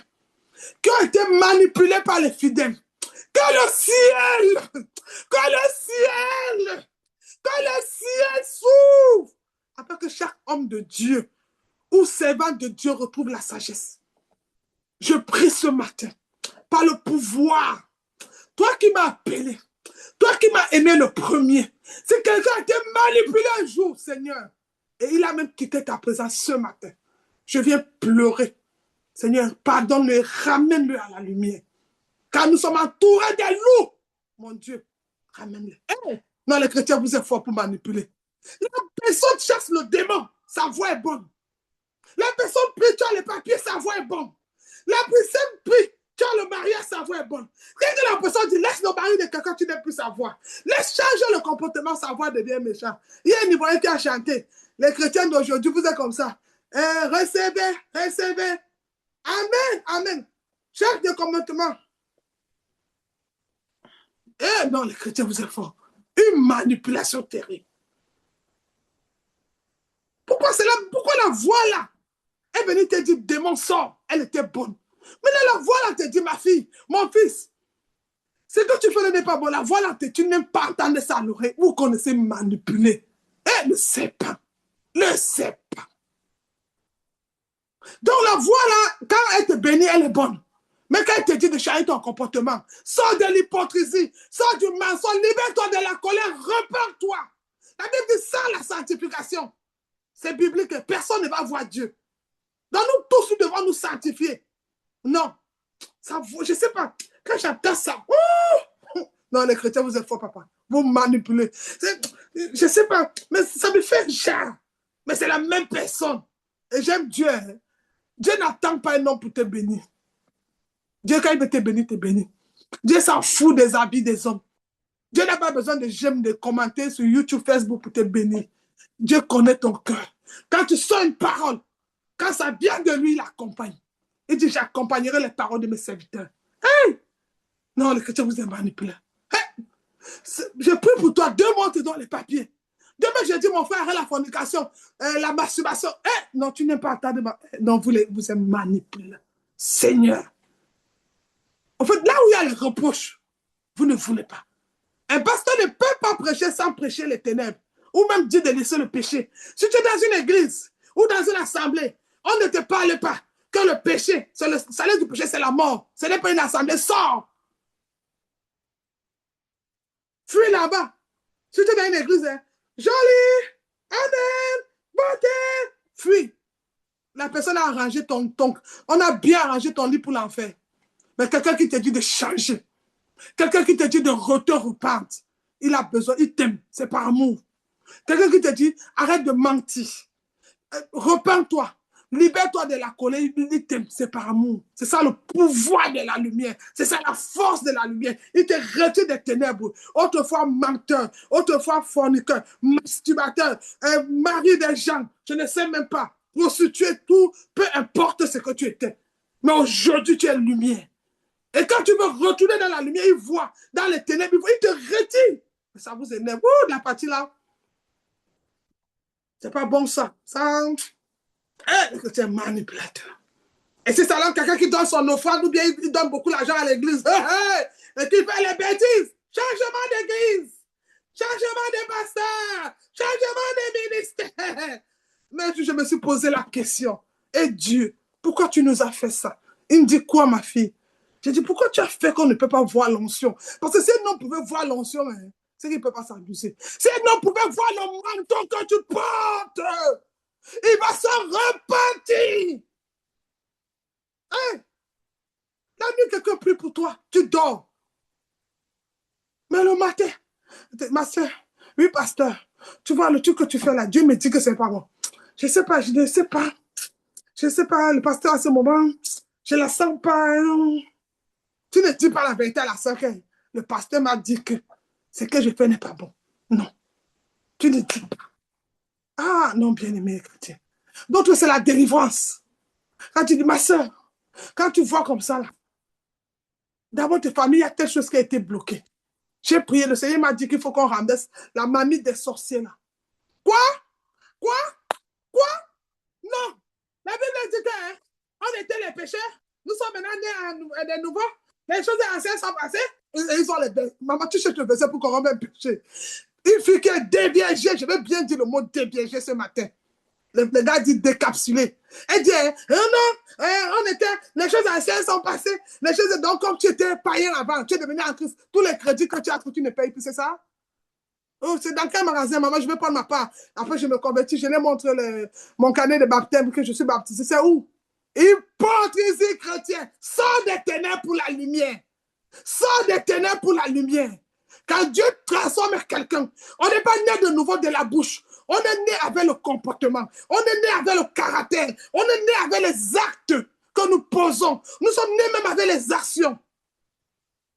qui ont été manipulés par les fidèles. Que le ciel, que le ciel, que le ciel s'ouvre afin que chaque homme de Dieu ou servant de Dieu retrouve la sagesse. Je prie ce matin, par le pouvoir, toi qui m'as appelé, toi qui m'as aimé le premier, si quelqu'un a été manipulé un jour, Seigneur, et il a même quitté ta présence ce matin, je viens pleurer. Seigneur, pardonne-le, ramène-le à la lumière. Car nous sommes entourés des loups. Mon Dieu, ramène-le. Hey! Non, les chrétiens, vous êtes forts pour manipuler. La personne chasse le démon, sa voix est bonne. La personne prie, tu as les papiers, sa voix est bonne. La personne prie, tu as le mariage, sa voix est bonne. Quand la personne dit, laisse le mari de quelqu'un, tu n'as plus sa voix. Laisse changer le comportement, sa voix devient méchant. Il y a un Ivoirien qui a chanté. Les chrétiens d'aujourd'hui, vous êtes comme ça. Recevez, recevez. Amen, amen. Change de comportement. Non, les chrétiens, vous êtes forts. Une manipulation terrible. Pourquoi la voix là est venue te dire, démon sort, elle était bonne. Mais là, la voix là te dit, ma fille, mon fils, ce que tu fais n'est pas bon. La voix là, tu n'aimes pas entendre ça à l'oreille. Vous connaissez manipuler. Le serpent. Le serpent. Donc la voix là, quand elle te bénit, elle est bonne. Mais quand elle te dit de changer ton comportement, sors de l'hypocrisie, sors du mensonge, libère-toi de la colère, repens-toi. La Bible dit ça, la sanctification. C'est biblique, personne ne va voir Dieu. Donc nous tous, nous devons nous sanctifier. Non, ça, je ne sais pas, quand j'entends ça, non, les chrétiens, vous êtes forts, papa. Vous manipulez. Je ne sais pas, mais ça me fait genre. Mais c'est la même personne. Et j'aime Dieu. Hein. Dieu n'attend pas un homme pour te bénir. Dieu, quand il veut te bénir, te bénit. Dieu s'en fout des habits des hommes. Dieu n'a pas besoin de j'aime, de commenter sur YouTube, Facebook pour te bénir. Dieu connaît ton cœur. Quand tu sors une parole, quand ça vient de lui, il accompagne. Il dit, j'accompagnerai les paroles de mes serviteurs. Hey! Non, les chrétiens, vous êtes manipulés. Hey! Je prie pour toi, 2 mois, on te donne les papiers. Demain, je dis, mon frère, arrête la fornication, la masturbation. Hey! Non, tu n'aimes pas entendre. Non, vous êtes manipulés. Seigneur. En fait, là où il y a les reproches, vous ne voulez pas. Un pasteur ne peut pas prêcher sans prêcher les ténèbres. Ou même dire de laisser le péché. Si tu es dans une église ou dans une assemblée, on ne te parle pas que le péché, le salaire du péché, c'est la mort. Ce n'est pas une assemblée, sors. Fuis là-bas. Si tu es dans une église, hein, joli, amen, beauté, fuis. La personne a arrangé on a bien arrangé ton lit pour l'enfer. Mais quelqu'un qui te dit de changer, quelqu'un qui te dit de te repentir, il a besoin, il t'aime, c'est par amour. Quelqu'un qui te dit, arrête de mentir, repens-toi, libère-toi de la colère, il t'aime, c'est par amour. C'est ça le pouvoir de la lumière, c'est ça la force de la lumière. Il te retire des ténèbres, autrefois menteur, autrefois forniqueur, masturbateur, mari des gens, je ne sais même pas, prostitué, tout, peu importe ce que tu étais. Mais aujourd'hui, tu es lumière. Et quand tu veux retourner dans la lumière, il voit dans les ténèbres, il te retire. Ça vous énerve. Ouh, la partie là. C'est pas bon ça. Ça, c'est manipulateur. Et c'est ça là, quelqu'un qui donne son offrande ou bien il donne beaucoup d'argent à l'église. Et qui fait les bêtises. Changement d'église. Changement des pasteurs. Changement des ministères. Mais je me suis posé la question. Et Dieu, pourquoi tu nous as fait ça? Il me dit quoi, ma fille? J'ai dit, pourquoi tu as fait qu'on ne peut pas voir l'onction? Parce que si un homme pouvait voir l'onction, c'est qu'il ne peut pas s'abuser. Si un homme pouvait voir le manteau que tu portes, il va s'en repentir. Hein? La nuit, quelqu'un prie pour toi, tu dors. Mais le matin, ma soeur, oui, pasteur, tu vois le truc que tu fais là, Dieu me dit que c'est pas bon. Je ne sais pas, je ne sais pas. Je ne sais pas, le pasteur à ce moment, je ne la sens pas. Tu ne dis pas la vérité à la soeur que le pasteur m'a dit que ce que je fais n'est pas bon. Non, tu ne dis pas. Ah non, bien-aimé chrétien. Donc, c'est la délivrance. Quand tu dis, ma soeur, quand tu vois comme ça, là, dans votre famille, il y a telle chose qui a été bloquée. J'ai prié, le Seigneur m'a dit qu'il faut qu'on remplace la mamie des sorciers là. Quoi? Quoi? Quoi? Non. La Bible dit qu'on était les pécheurs. Nous sommes maintenant nés des nouveaux. Les choses anciennes sont passées. Ils ont les bêtes. Maman, tu cherches le verset pour qu'on remette péché. Une fille qui est déviégée, je vais bien dire le mot déviégée ce matin. Le gars dit décapsulé. Elle dit, non, on était, les choses anciennes sont passées. Les choses, donc, comme tu étais païen avant, tu es devenu en Christ. Tous les crédits que tu as, tu ne payes plus, c'est ça? Oh, c'est dans quel magasin, maman? Je vais prendre ma part. Après, je me convertis, je leur montre mon carnet de baptême que je suis baptisé. C'est où? Hypocrisie chrétienne. Sors des ténèbres pour la lumière. Sors des ténèbres pour la lumière. Quand Dieu transforme quelqu'un, on n'est pas né de nouveau de la bouche. On est né avec le comportement. On est né avec le caractère. On est né avec les actes que nous posons. Nous sommes nés même avec les actions.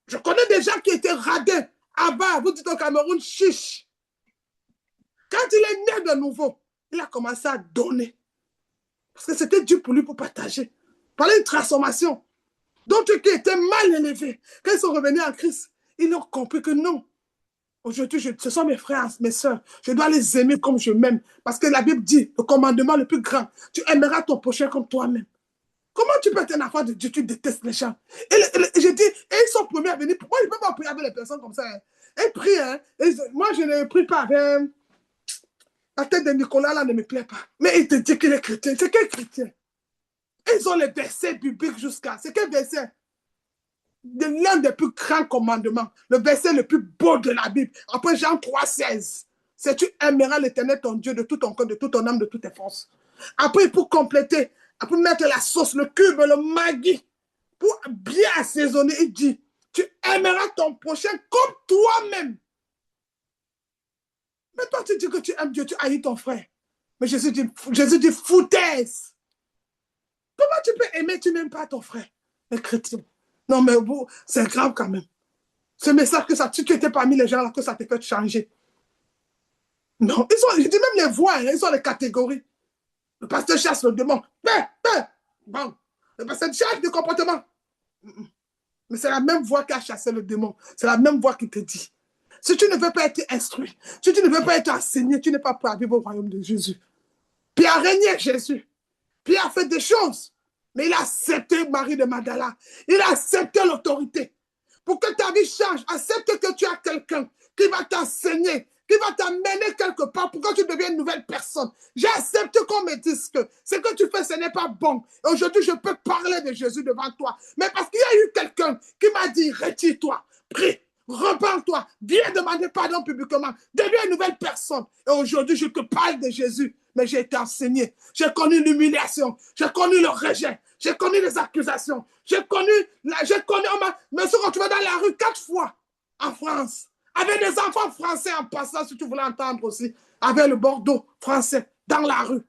Je connais des gens qui étaient radins. Avant, vous dites au Cameroun, chiche. Quand il est né de nouveau, il a commencé à donner. Parce que c'était Dieu pour lui pour partager. Par une transformation. D'autres qui étaient mal élevés, quand ils sont revenus en Christ, ils ont compris que non. Aujourd'hui, ce sont mes frères, mes soeurs. Je dois les aimer comme je m'aime. Parce que la Bible dit, le commandement le plus grand, tu aimeras ton prochain comme toi-même. Comment tu peux être un enfant de Dieu, tu détestes les gens? Et je dis, et ils sont premiers à venir. Pourquoi ils ne peuvent pas prier avec les personnes comme ça? Ils prient, hein? Moi, je ne prie pas avec... La tête de Nicolas, là, ne me plaît pas. Mais il te dit qu'il est chrétien. C'est quel chrétien? Ils ont les versets bibliques jusqu'à... C'est quel verset? L'un des plus grands commandements, le verset le plus beau de la Bible. Après Jean 3,16, c'est tu aimeras l'Éternel ton Dieu de tout ton cœur, de toute ton âme, de toutes tes forces. Après, pour compléter, pour mettre la sauce, le cube, le maggi, pour bien assaisonner, il dit, tu aimeras ton prochain comme toi-même. Mais toi, tu dis que tu aimes Dieu, tu haïs ton frère. Mais Jésus dit foutaise. Comment tu peux aimer, tu n'aimes pas ton frère, les chrétiens? Non, mais vous, c'est grave quand même. Ce message que ça, si tu étais parmi les gens là, que ça te fait changer. Non, je dis même les voix, hein, ils ont les catégories. Le pasteur chasse le démon. Bon. Le pasteur chasse le comportement. Mais c'est la même voix qui a chassé le démon. C'est la même voix qui te dit. Si tu ne veux pas être instruit, si tu ne veux pas être enseigné, tu n'es pas prêt à vivre au royaume de Jésus. Pierre a régné Jésus. Pierre a fait des choses. Mais il a accepté Marie de Magdala. Il a accepté l'autorité. Pour que ta vie change, accepte que tu as quelqu'un qui va t'enseigner, qui va t'amener quelque part pour que tu deviennes une nouvelle personne. J'ai accepté qu'on me dise que ce que tu fais, ce n'est pas bon. Et aujourd'hui, je peux parler de Jésus devant toi. Mais parce qu'il y a eu quelqu'un qui m'a dit, retire-toi, prie, repends-toi, viens demander pardon publiquement, deviens une nouvelle personne. Et aujourd'hui, je te parle de Jésus. Mais j'ai été enseigné. J'ai connu l'humiliation. J'ai connu le rejet. J'ai connu les accusations. J'ai connu, mais ce qu'on tu vas dans la rue 4 fois en France, avec des enfants français en passant, si tu voulais entendre aussi, avec le Bordeaux français dans la rue.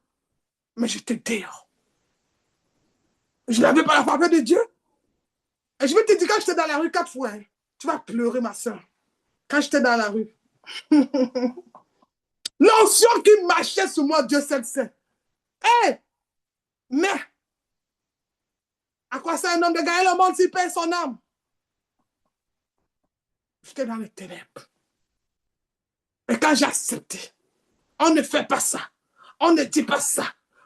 Mais j'étais dehors. Je n'avais pas la faveur de Dieu. Et je vais te dire, quand j'étais dans la rue 4 fois, hein, tu vas pleurer, ma soeur. Quand j'étais dans la rue. L'onction qui marchait sur moi, Dieu seul sait. Hey! Mais, à quoi ça un homme de gagner le monde s'il paye son âme? j'étais dans les ténèbres. Et quand j'ai accepté, on ne fait pas ça. On ne dit pas ça.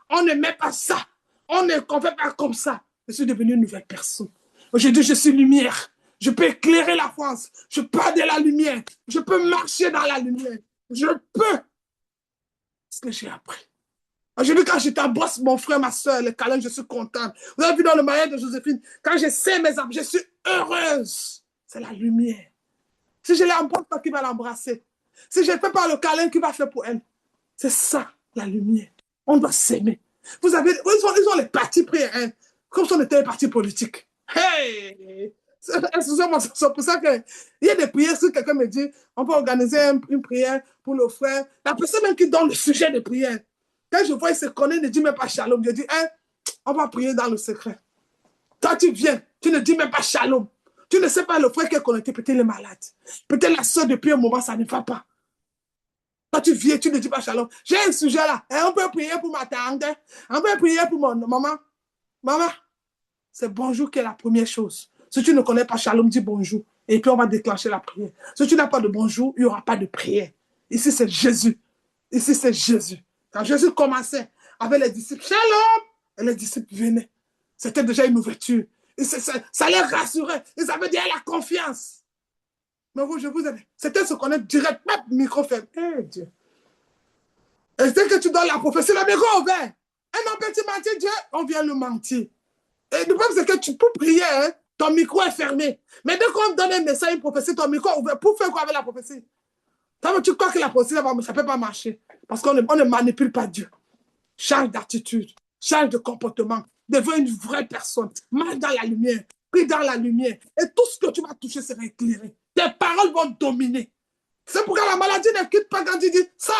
On ne met pas ça. On ne fait pas comme ça. Je suis devenue une nouvelle personne. Aujourd'hui, je suis lumière. Je peux éclairer la France. Je peux de la lumière. Je peux marcher dans la lumière. Je peux. Ce que j'ai appris. Aujourd'hui, quand je t'embrasse, mon frère, ma soeur, les câlins, je suis contente. Vous avez vu dans le mariage de Joséphine, quand je sais mes amis, je suis heureuse. C'est la lumière. Si je l'embrasse, pas qui va l'embrasser. Si je ne fais pas le câlin, qui va faire pour elle? C'est ça, la lumière. On doit s'aimer. Vous avez, ils ont les partis pris, hein, comme si on était un parti politique. Hey! Excusez-moi, c'est pour ça qu'il y a des prières, si quelqu'un me dit, on peut organiser une prière pour le frère. La personne même qui donne le sujet de prière, quand je vois, il se connaît, ne dit même pas shalom. Je dis, hein, on va prier dans le secret. Quand tu viens, tu ne dis même pas shalom. Tu ne sais pas le frère qui est connecté, peut-être il est malade. Peut-être la soeur, depuis un moment, ça ne va pas. Quand tu viens, tu ne dis pas shalom. J'ai un sujet là. Et on peut prier pour ma tante. On peut prier pour mon maman. Maman, c'est bonjour qui est la première chose. Si tu ne connais pas shalom, dis bonjour. Et puis on va déclencher la prière. Si tu n'as pas de bonjour, il n'y aura pas de prière. Ici, c'est Jésus. Ici, c'est Jésus. Quand Jésus commençait avec les disciples, shalom, et les disciples venaient. C'était déjà une ouverture. Et ça les rassurait. Ils avaient déjà la confiance. Mais vous, je vous ai dit, c'était se connaître direct, pas micro fermé. Eh Dieu. Et dès que tu donnes la prophétie, le micro ouvert. Un homme petit mentir, Dieu, on vient le mentir. Et le problème, c'est que tu peux prier, hein, ton micro est fermé. Mais dès qu'on donne un message, une prophétie, ton micro est ouvert. Pour faire quoi avec la prophétie? Tu crois que la prophétie, ça ne peut pas marcher. Parce qu'on ne manipule pas Dieu. Change d'attitude, change de comportement. Deviens une vraie personne. Marche dans la lumière. Prie dans la lumière. Et tout ce que tu vas toucher sera éclairé. Tes paroles vont dominer. C'est pourquoi la maladie ne quitte pas quand tu dis ça.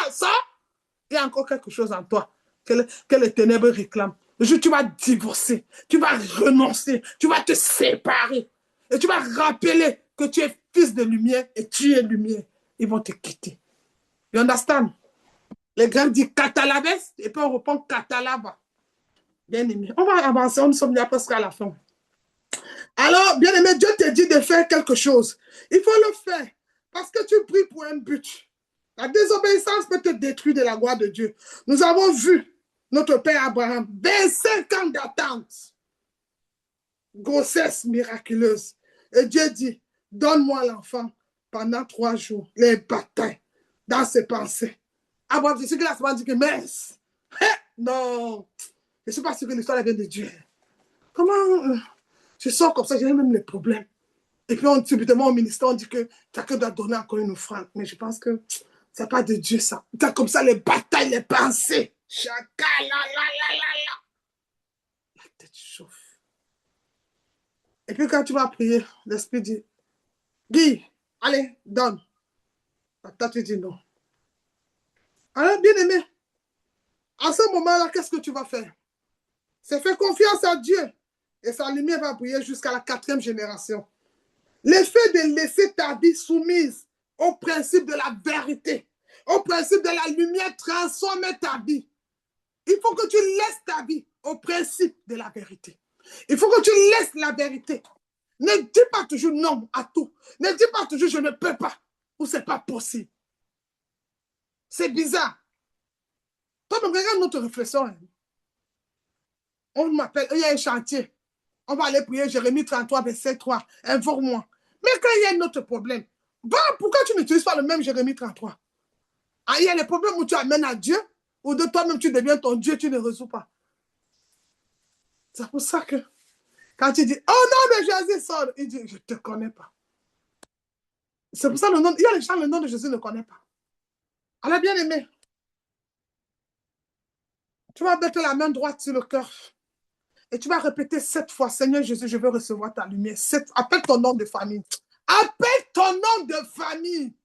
Il y a encore quelque chose en toi que les ténèbres réclament. Le jour où tu vas divorcer, tu vas renoncer, tu vas te séparer. Et tu vas rappeler que tu es fils de lumière et tu es lumière. Ils vont te quitter. You understand? Les grands disent Katalaves et puis on reprend Katalava. Bien aimé. On va avancer, nous sommes déjà presque à la fin. Alors, bien aimé, Dieu te dit de faire quelque chose. Il faut le faire parce que tu pries pour un but. La désobéissance peut te détruire de la gloire de Dieu. Nous avons vu notre père Abraham, 25 ans d'attente. Grossesse miraculeuse. Et Dieu dit, donne-moi l'enfant pendant 3 jours. Les batailles dans ses pensées. Abraham, je suis que la semaine dit que mince. Non, je ne suis pas sûr que l'histoire vient de Dieu. Comment je sors comme ça, j'ai même les problèmes. Et puis subitement au ministère, on dit que chacun doit donner encore une offrande. Mais je pense que ce n'est pas de Dieu ça. C'est comme ça les batailles, les pensées. Chacun, la tête chauffe. Et puis quand tu vas prier, l'Esprit dit, Guy, allez, donne. Toi, tu dis non. Alors, bien aimé, à ce moment-là, qu'est-ce que tu vas faire? C'est faire confiance à Dieu. Et sa lumière va briller jusqu'à la 4e génération. L'effet de laisser ta vie soumise au principe de la vérité, au principe de la lumière transforme ta vie. Il faut que tu laisses ta vie au principe de la vérité. Il faut que tu laisses la vérité. Ne dis pas toujours non à tout. Ne dis pas toujours je ne peux pas ou c'est pas possible. C'est bizarre. Toi, regarde notre réflexion. On m'appelle, il y a un chantier. On va aller prier Jérémie 33, verset 3. Informe-moi. Mais quand il y a un autre problème, pourquoi tu n'utilises pas le même Jérémie 33? Ah, il y a les problèmes où tu amènes à Dieu, ou de toi-même tu deviens ton Dieu, tu ne résous pas. C'est pour ça que quand tu dis, oh non, mais Jésus sort, il dit, je ne te connais pas. C'est pour ça il y a les gens, le nom de Jésus ne connaît pas. Alors, bien aimé, tu vas mettre la main droite sur le cœur. Et tu vas répéter 7 fois, Seigneur Jésus, je veux recevoir ta lumière. Appelle ton nom de famille. Appelle ton nom de famille.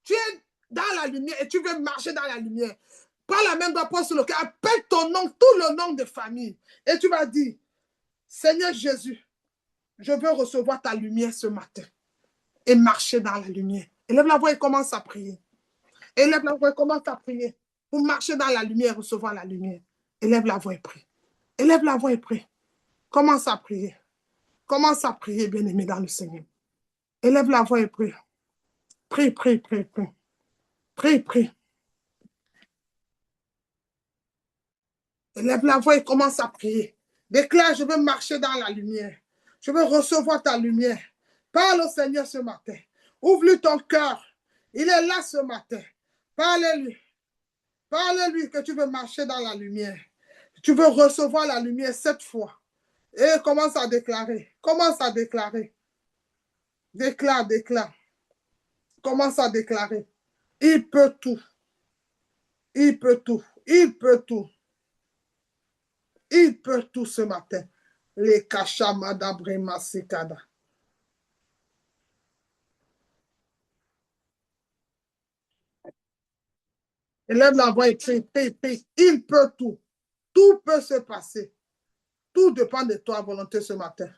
Tu es dans la lumière et tu veux marcher dans la lumière. Prends la main droite sur le cœur. Appelle ton nom, tout le nom de famille. Et tu vas dire, Seigneur Jésus, je veux recevoir ta lumière ce matin. Et marcher dans la lumière. Élève la voix et commence à prier. Élève la voix et commence à prier. Pour marcher dans la lumière, recevoir la lumière. Élève la voix et prie. Élève la voix et prie. Commence à prier. Commence à prier, bien-aimé dans le Seigneur. Élève la voix et prie. Prie, prie, prie, prie. Prie, prie. Lève la voix et commence à prier. Déclare, je veux marcher dans la lumière. Je veux recevoir ta lumière. Parle au Seigneur ce matin. Ouvre-lui ton cœur. Il est là ce matin. Parle-lui. Parle-lui que tu veux marcher dans la lumière. Tu veux recevoir la lumière cette fois. Et commence à déclarer. Commence à déclarer. Déclare, déclare. Commence à déclarer. Il peut tout. Il peut tout. Il peut tout. Il peut tout ce matin. Les Kachamada Brema Sekada. Élève la voix et prie, prie, prie. Il peut tout. Tout peut se passer. Tout dépend de toi, volonté, ce matin.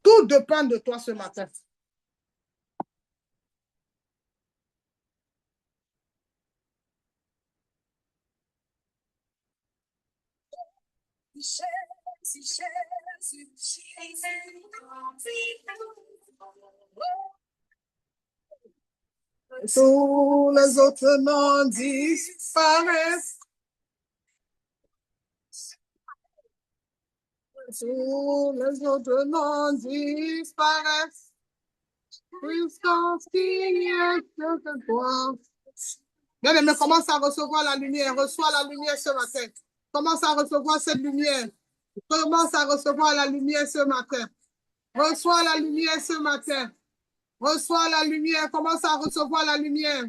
Tout dépend de toi ce matin. Tous les autres noms disparaissent. Tous les autres noms disparaissent. Puisqu'on signe que toi. Bien-aimé, commence à recevoir la lumière. Reçois la lumière ce matin. Commence à recevoir cette lumière. Commence à recevoir la lumière ce matin. Reçois la lumière ce matin. Reçois la lumière. Commence à recevoir la lumière.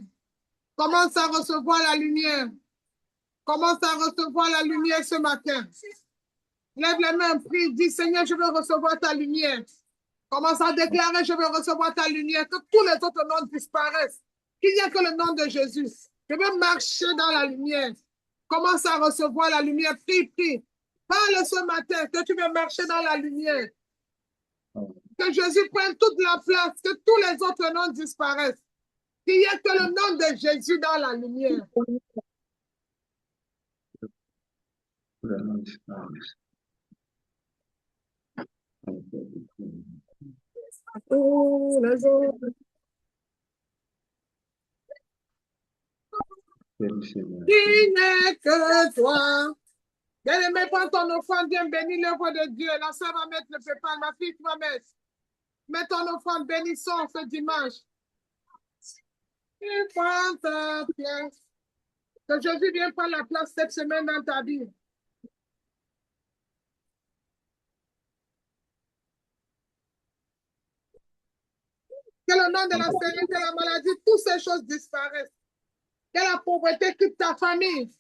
Commence à recevoir la lumière. Commence à recevoir la lumière ce matin. Lève les mains, prie, dis Seigneur, je veux recevoir ta lumière. Commence à déclarer, je veux recevoir ta lumière, que tous les autres noms disparaissent. Qu'il n'y a que le nom de Jésus. Je veux marcher dans la lumière. Commence à recevoir la lumière, prie, prie. Parle ce matin que tu veux marcher dans la lumière. Que Jésus prenne toute la place, que tous les autres noms disparaissent. Qu'il n'y a que le nom de Jésus dans la lumière. Tous les autres. Qui n'est que toi. Bien-aimé, prends ton offrande, viens bénir l'œuvre de Dieu. La sœur va mettre le pépan, ma fille, tu vas mettre. Mets ton offrande, bénissons ce dimanche. Et prends ta pièce. Que Jésus vienne prendre la place cette semaine dans ta vie. Que le nom de la Seigneur, que la maladie, toutes ces choses disparaissent. Que la pauvreté quitte ta famille.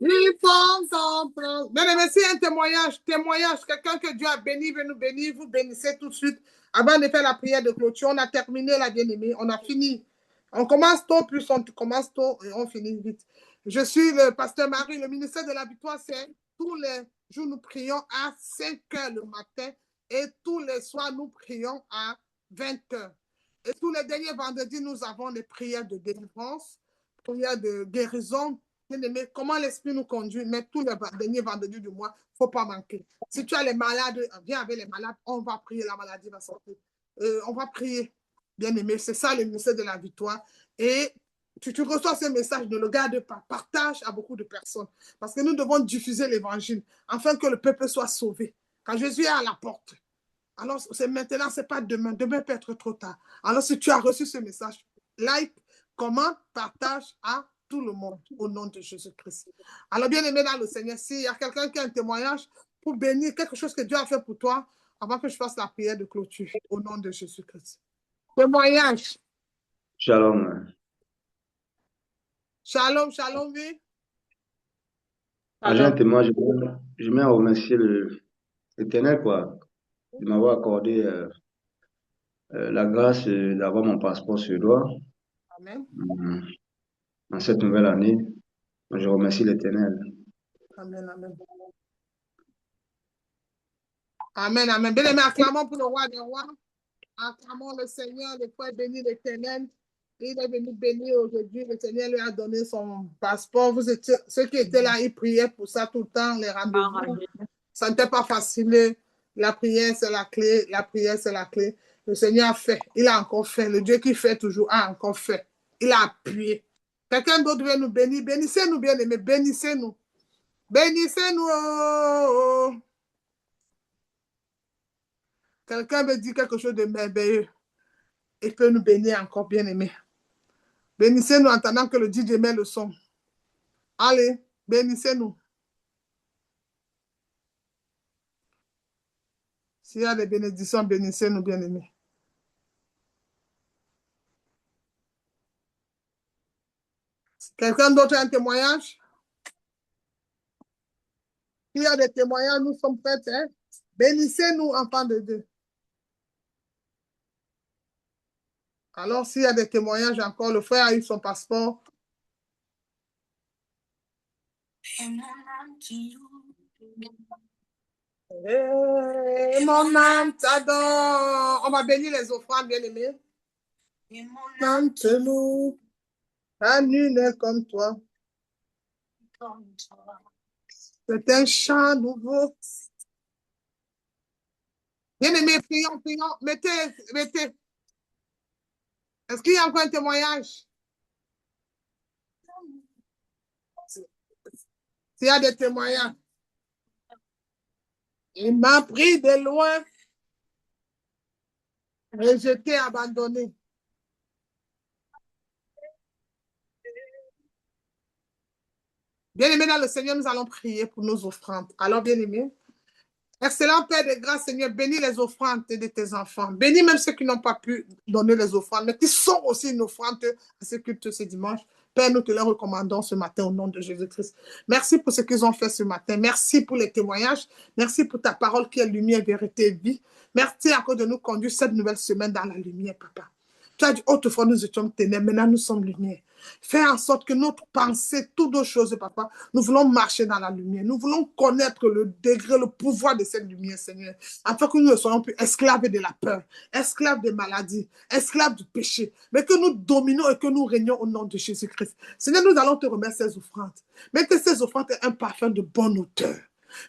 Il faut comprendre. Bien, merci, un témoignage, quelqu'un que Dieu a béni, veut nous bénir, vous bénissez tout de suite. Avant de faire la prière de clôture, on a terminé la bien-aimée, on a fini. On commence tôt, plus on commence tôt et on finit vite. Je suis le pasteur Marie, le ministère de la Victoire, c'est tous les jours nous prions à 5 heures le matin et tous les soirs nous prions à 20 heures. Et tous les derniers vendredis, nous avons des prières de délivrance, prières de guérison. Bien-aimé, comment l'Esprit nous conduit, mais tous les derniers vendredis du mois, il ne faut pas manquer. Si tu as les malades, viens avec les malades, on va prier, la maladie va sortir. On va prier, bien-aimé, c'est ça le ministère de la victoire. Et tu reçois ce message, ne le garde pas, partage à beaucoup de personnes. Parce que nous devons diffuser l'évangile, afin que le peuple soit sauvé. Quand Jésus est à la porte, alors c'est maintenant, ce n'est pas demain, demain peut être trop tard. Alors si tu as reçu ce message, like, commente, partage à tout le monde au nom de Jésus-Christ. Alors, bien aimé dans le Seigneur, s'il y a quelqu'un qui a un témoignage pour bénir quelque chose que Dieu a fait pour toi, avant que je fasse la prière de clôture, au nom de Jésus-Christ. Témoignage.
Shalom.
Shalom, shalom, oui.
J'ai un
Alors,
témoin, je viens remercier l'Éternel quoi, de m'avoir accordé la grâce d'avoir mon passeport suédois
Amen.
euh, en cette nouvelle année. Je remercie l'Éternel.
Amen, amen. Amen, amen. Bien aimé, acclamons pour le roi des rois. Acclamons le Seigneur, le Père béni l'Éternel. Il est venu bénir aujourd'hui. Le Seigneur lui a donné son passeport. Ceux qui étaient là, ils priaient pour ça tout le temps, les rendez-vous. Ça n'était pas facile. La prière, c'est la clé. La prière, c'est la clé. Le Seigneur a fait. Il a encore fait. Le Dieu qui fait toujours a encore fait. Il a appuyé. Quelqu'un d'autre veut nous bénir. Bénissez-nous, bien-aimés. Bénissez-nous. Bénissez-nous. Oh, oh. Quelqu'un veut dire quelque chose de merveilleux. Il peut nous bénir encore, bien-aimés. Bénissez-nous en attendant que le DJ met le son. Allez, bénissez-nous. S'il y a des bénédictions, bénissez-nous, bien-aimés. Quelqu'un d'autre a un témoignage? S'il y a des témoignages, nous sommes prêts. Hein? Bénissez-nous, enfants de Dieu. Alors, s'il y a des témoignages encore, le frère a eu son passeport. Et mon âme t'adore. On va bénir les offrandes, bien-aimés. Et mon âme te loue. Nul n'est comme toi. C'est un chant nouveau. Bien-aimés, prions, prions. Mettez. Est-ce qu'il y a encore un témoignage? S'il y a des témoignages. Il m'a pris de loin, rejeté, abandonné. Bien-aimés dans le Seigneur, nous allons prier pour nos offrandes. Alors, bien-aimés, excellent Père de grâce, Seigneur, bénis les offrandes de tes enfants. Bénis même ceux qui n'ont pas pu donner les offrandes, mais qui sont aussi une offrande à ce culte ce dimanche. Père, nous te les recommandons ce matin au nom de Jésus-Christ. Merci pour ce qu'ils ont fait ce matin. Merci pour les témoignages. Merci pour ta parole qui est lumière, vérité et vie. Merci encore de nous conduire cette nouvelle semaine dans la lumière, Papa. Tu as dit, autrefois nous étions ténèbres, maintenant nous sommes lumière. Fais en sorte que notre pensée, toutes nos choses, Papa, nous voulons marcher dans la lumière. Nous voulons connaître le degré, le pouvoir de cette lumière, Seigneur, afin que nous ne soyons plus esclaves de la peur, esclaves des maladies, esclaves du péché, mais que nous dominons et que nous régnons au nom de Jésus-Christ. Seigneur, nous allons te remettre ces offrandes, mais que ces offrandes aient un parfum de bonne odeur.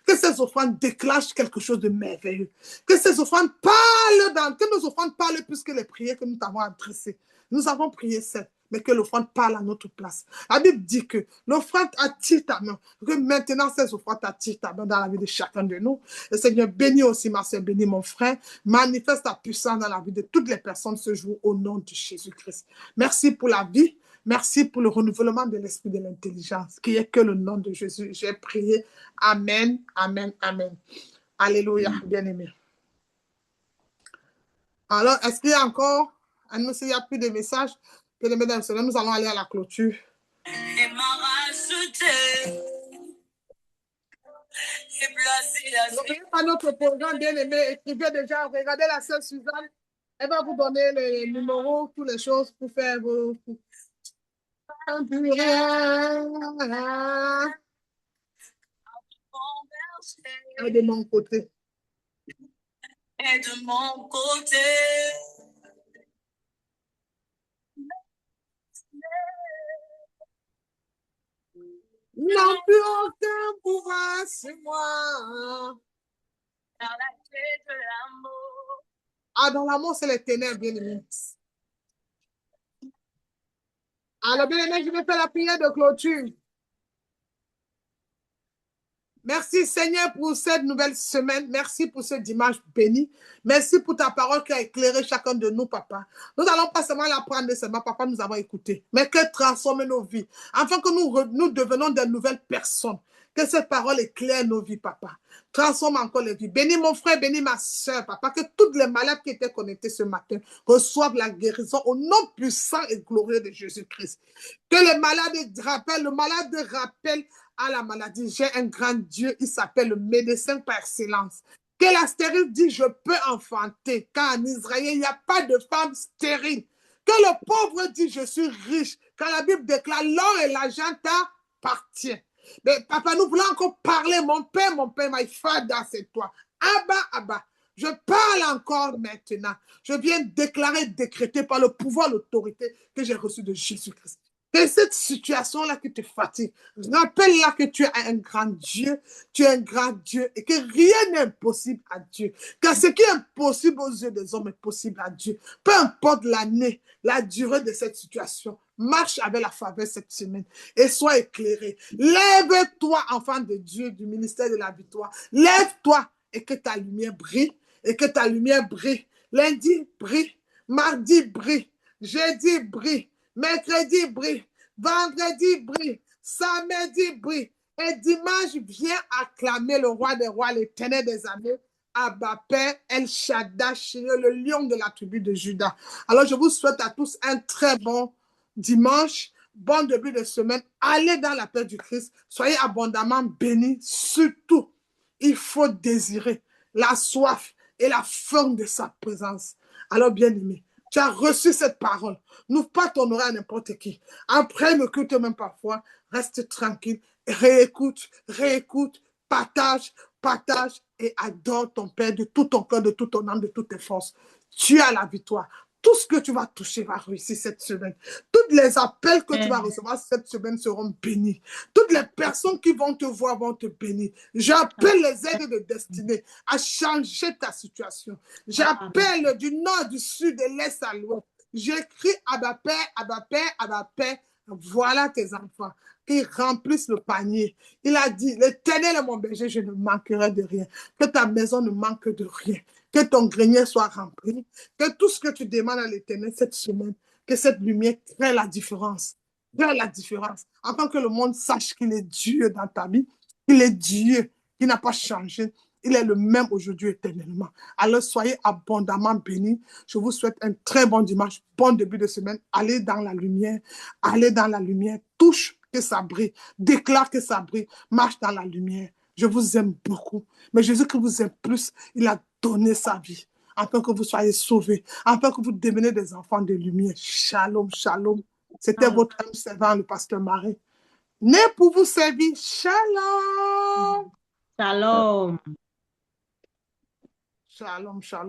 Que ces offrandes déclenchent quelque chose de merveilleux. Que ces offrandes parlent, que nos offrandes parlent plus que les prières que nous t'avons adressées. Nous avons prié certes, mais que l'offrande parle à notre place. La Bible dit que l'offrande attire ta main, que maintenant ces offrandes attirent ta main dans la vie de chacun de nous. Le Seigneur, bénis aussi ma soeur, bénis mon frère, manifeste ta puissance dans la vie de toutes les personnes ce jour au nom de Jésus-Christ. Merci pour la vie. Merci pour le renouvellement de l'esprit de l'intelligence, qui est que le nom de Jésus. J'ai prié. Amen, amen, amen. Alléluia, bien-aimé. Alors, est-ce qu'il y a encore, s'il n'y a plus de messages, que les mesdames, nous allons aller à la clôture. Et m'a racheté. Donc, à notre programme, bien-aimé, écrivez déjà, regardez la sœur Suzanne. Elle va vous donner les numéros, toutes les choses pour faire vos... Et de mon côté. Et de mon côté. Non plus aucun pouvoir sur moi. Dans la clé de l'amour. Ah, dans l'amour, c'est les ténèbres, bien-aimé. Alors, bien-aimé, je vais faire la prière de clôture. Merci Seigneur pour cette nouvelle semaine. Merci pour ce dimanche béni. Merci pour ta parole qui a éclairé chacun de nous, Papa. Nous allons pas seulement l'apprendre seulement, Papa, nous avons écouté, mais qu'elle transforme nos vies, afin que nous devenons de nouvelles personnes Que cette parole éclaire nos vies, papa. Transforme encore les vies. Bénis mon frère, bénis ma soeur, papa. Que toutes les malades qui étaient connectés ce matin reçoivent la guérison au nom puissant et glorieux de Jésus-Christ. Que les malades rappellent, le malade rappelle à la maladie. J'ai un grand Dieu, il s'appelle le médecin par excellence. Que la stérile dit, je peux enfanter, car en Israël, il n'y a pas de femme stérile. Que le pauvre dit, je suis riche, car la Bible déclare, l'or et l'argent t'appartiennent. Mais papa, nous voulons encore parler, mon père, my father, c'est toi. Abba, Abba, je parle encore maintenant. Je viens déclarer, décréter par le pouvoir, l'autorité que j'ai reçue de Jésus-Christ. Que cette situation-là qui te fatigue, rappelle-la que tu es un grand Dieu, tu es un grand Dieu et que rien n'est impossible à Dieu. Car ce qui est impossible aux yeux des hommes est possible à Dieu. Peu importe l'année, la durée de cette situation, marche avec la faveur cette semaine et sois éclairé. Lève-toi, enfant de Dieu, du ministère de la victoire. Lève-toi et que ta lumière brille, et que ta lumière brille. Lundi, brille. Mardi, brille. Jeudi, brille. Mercredi, brille. Vendredi, brille. Samedi, brille. Et dimanche, viens acclamer le roi des rois, l'éternel des armées, Abba Père, El Shaddai, le lion de la tribu de Juda. Alors, je vous souhaite à tous un très bon dimanche, bon début de semaine. Allez dans la paix du Christ. Soyez abondamment bénis. Surtout, il faut désirer la soif et la faim de sa présence. Alors, bien-aimé, tu as reçu cette parole. N'ouvre pas ton oreille à n'importe qui. Après, ne quitte même parfois. Reste tranquille. Réécoute, partage et adore ton Père de tout ton cœur, de toute ton âme, de toutes tes forces. Tu as la victoire. Tout ce que tu vas toucher va réussir cette semaine. Tous les appels que tu vas recevoir cette semaine seront bénis. Toutes les personnes qui vont te voir vont te bénir. J'appelle les aides de destinée à changer ta situation. J'appelle du nord, du sud, de l'est à l'ouest. J'écris Abba Père, Abba Père, Abba Père. Voilà tes enfants qui remplissent le panier. Il a dit, l'Éternel est mon berger, je ne manquerai de rien. Que ta maison ne manque de rien. Que ton grenier soit rempli. Que tout ce que tu demandes à l'Éternel cette semaine, que cette lumière crée la différence. Crée la différence. Afin que le monde sache qu'il est Dieu dans ta vie. Il est Dieu qui n'a pas changé. Il est le même aujourd'hui éternellement. Alors soyez abondamment bénis. Je vous souhaite un très bon dimanche, bon début de semaine. Allez dans la lumière. Allez dans la lumière. Touche que ça brille. Déclare que ça brille. Marche dans la lumière. Je vous aime beaucoup. Mais Jésus qui vous aime plus, il a donné sa vie afin que vous soyez sauvés, afin que vous deveniez des enfants de lumière. Shalom, shalom. C'était votre âme servant, le pasteur Marie. Né pour vous servir. Shalom.
Shalom.
Shalom, shalom.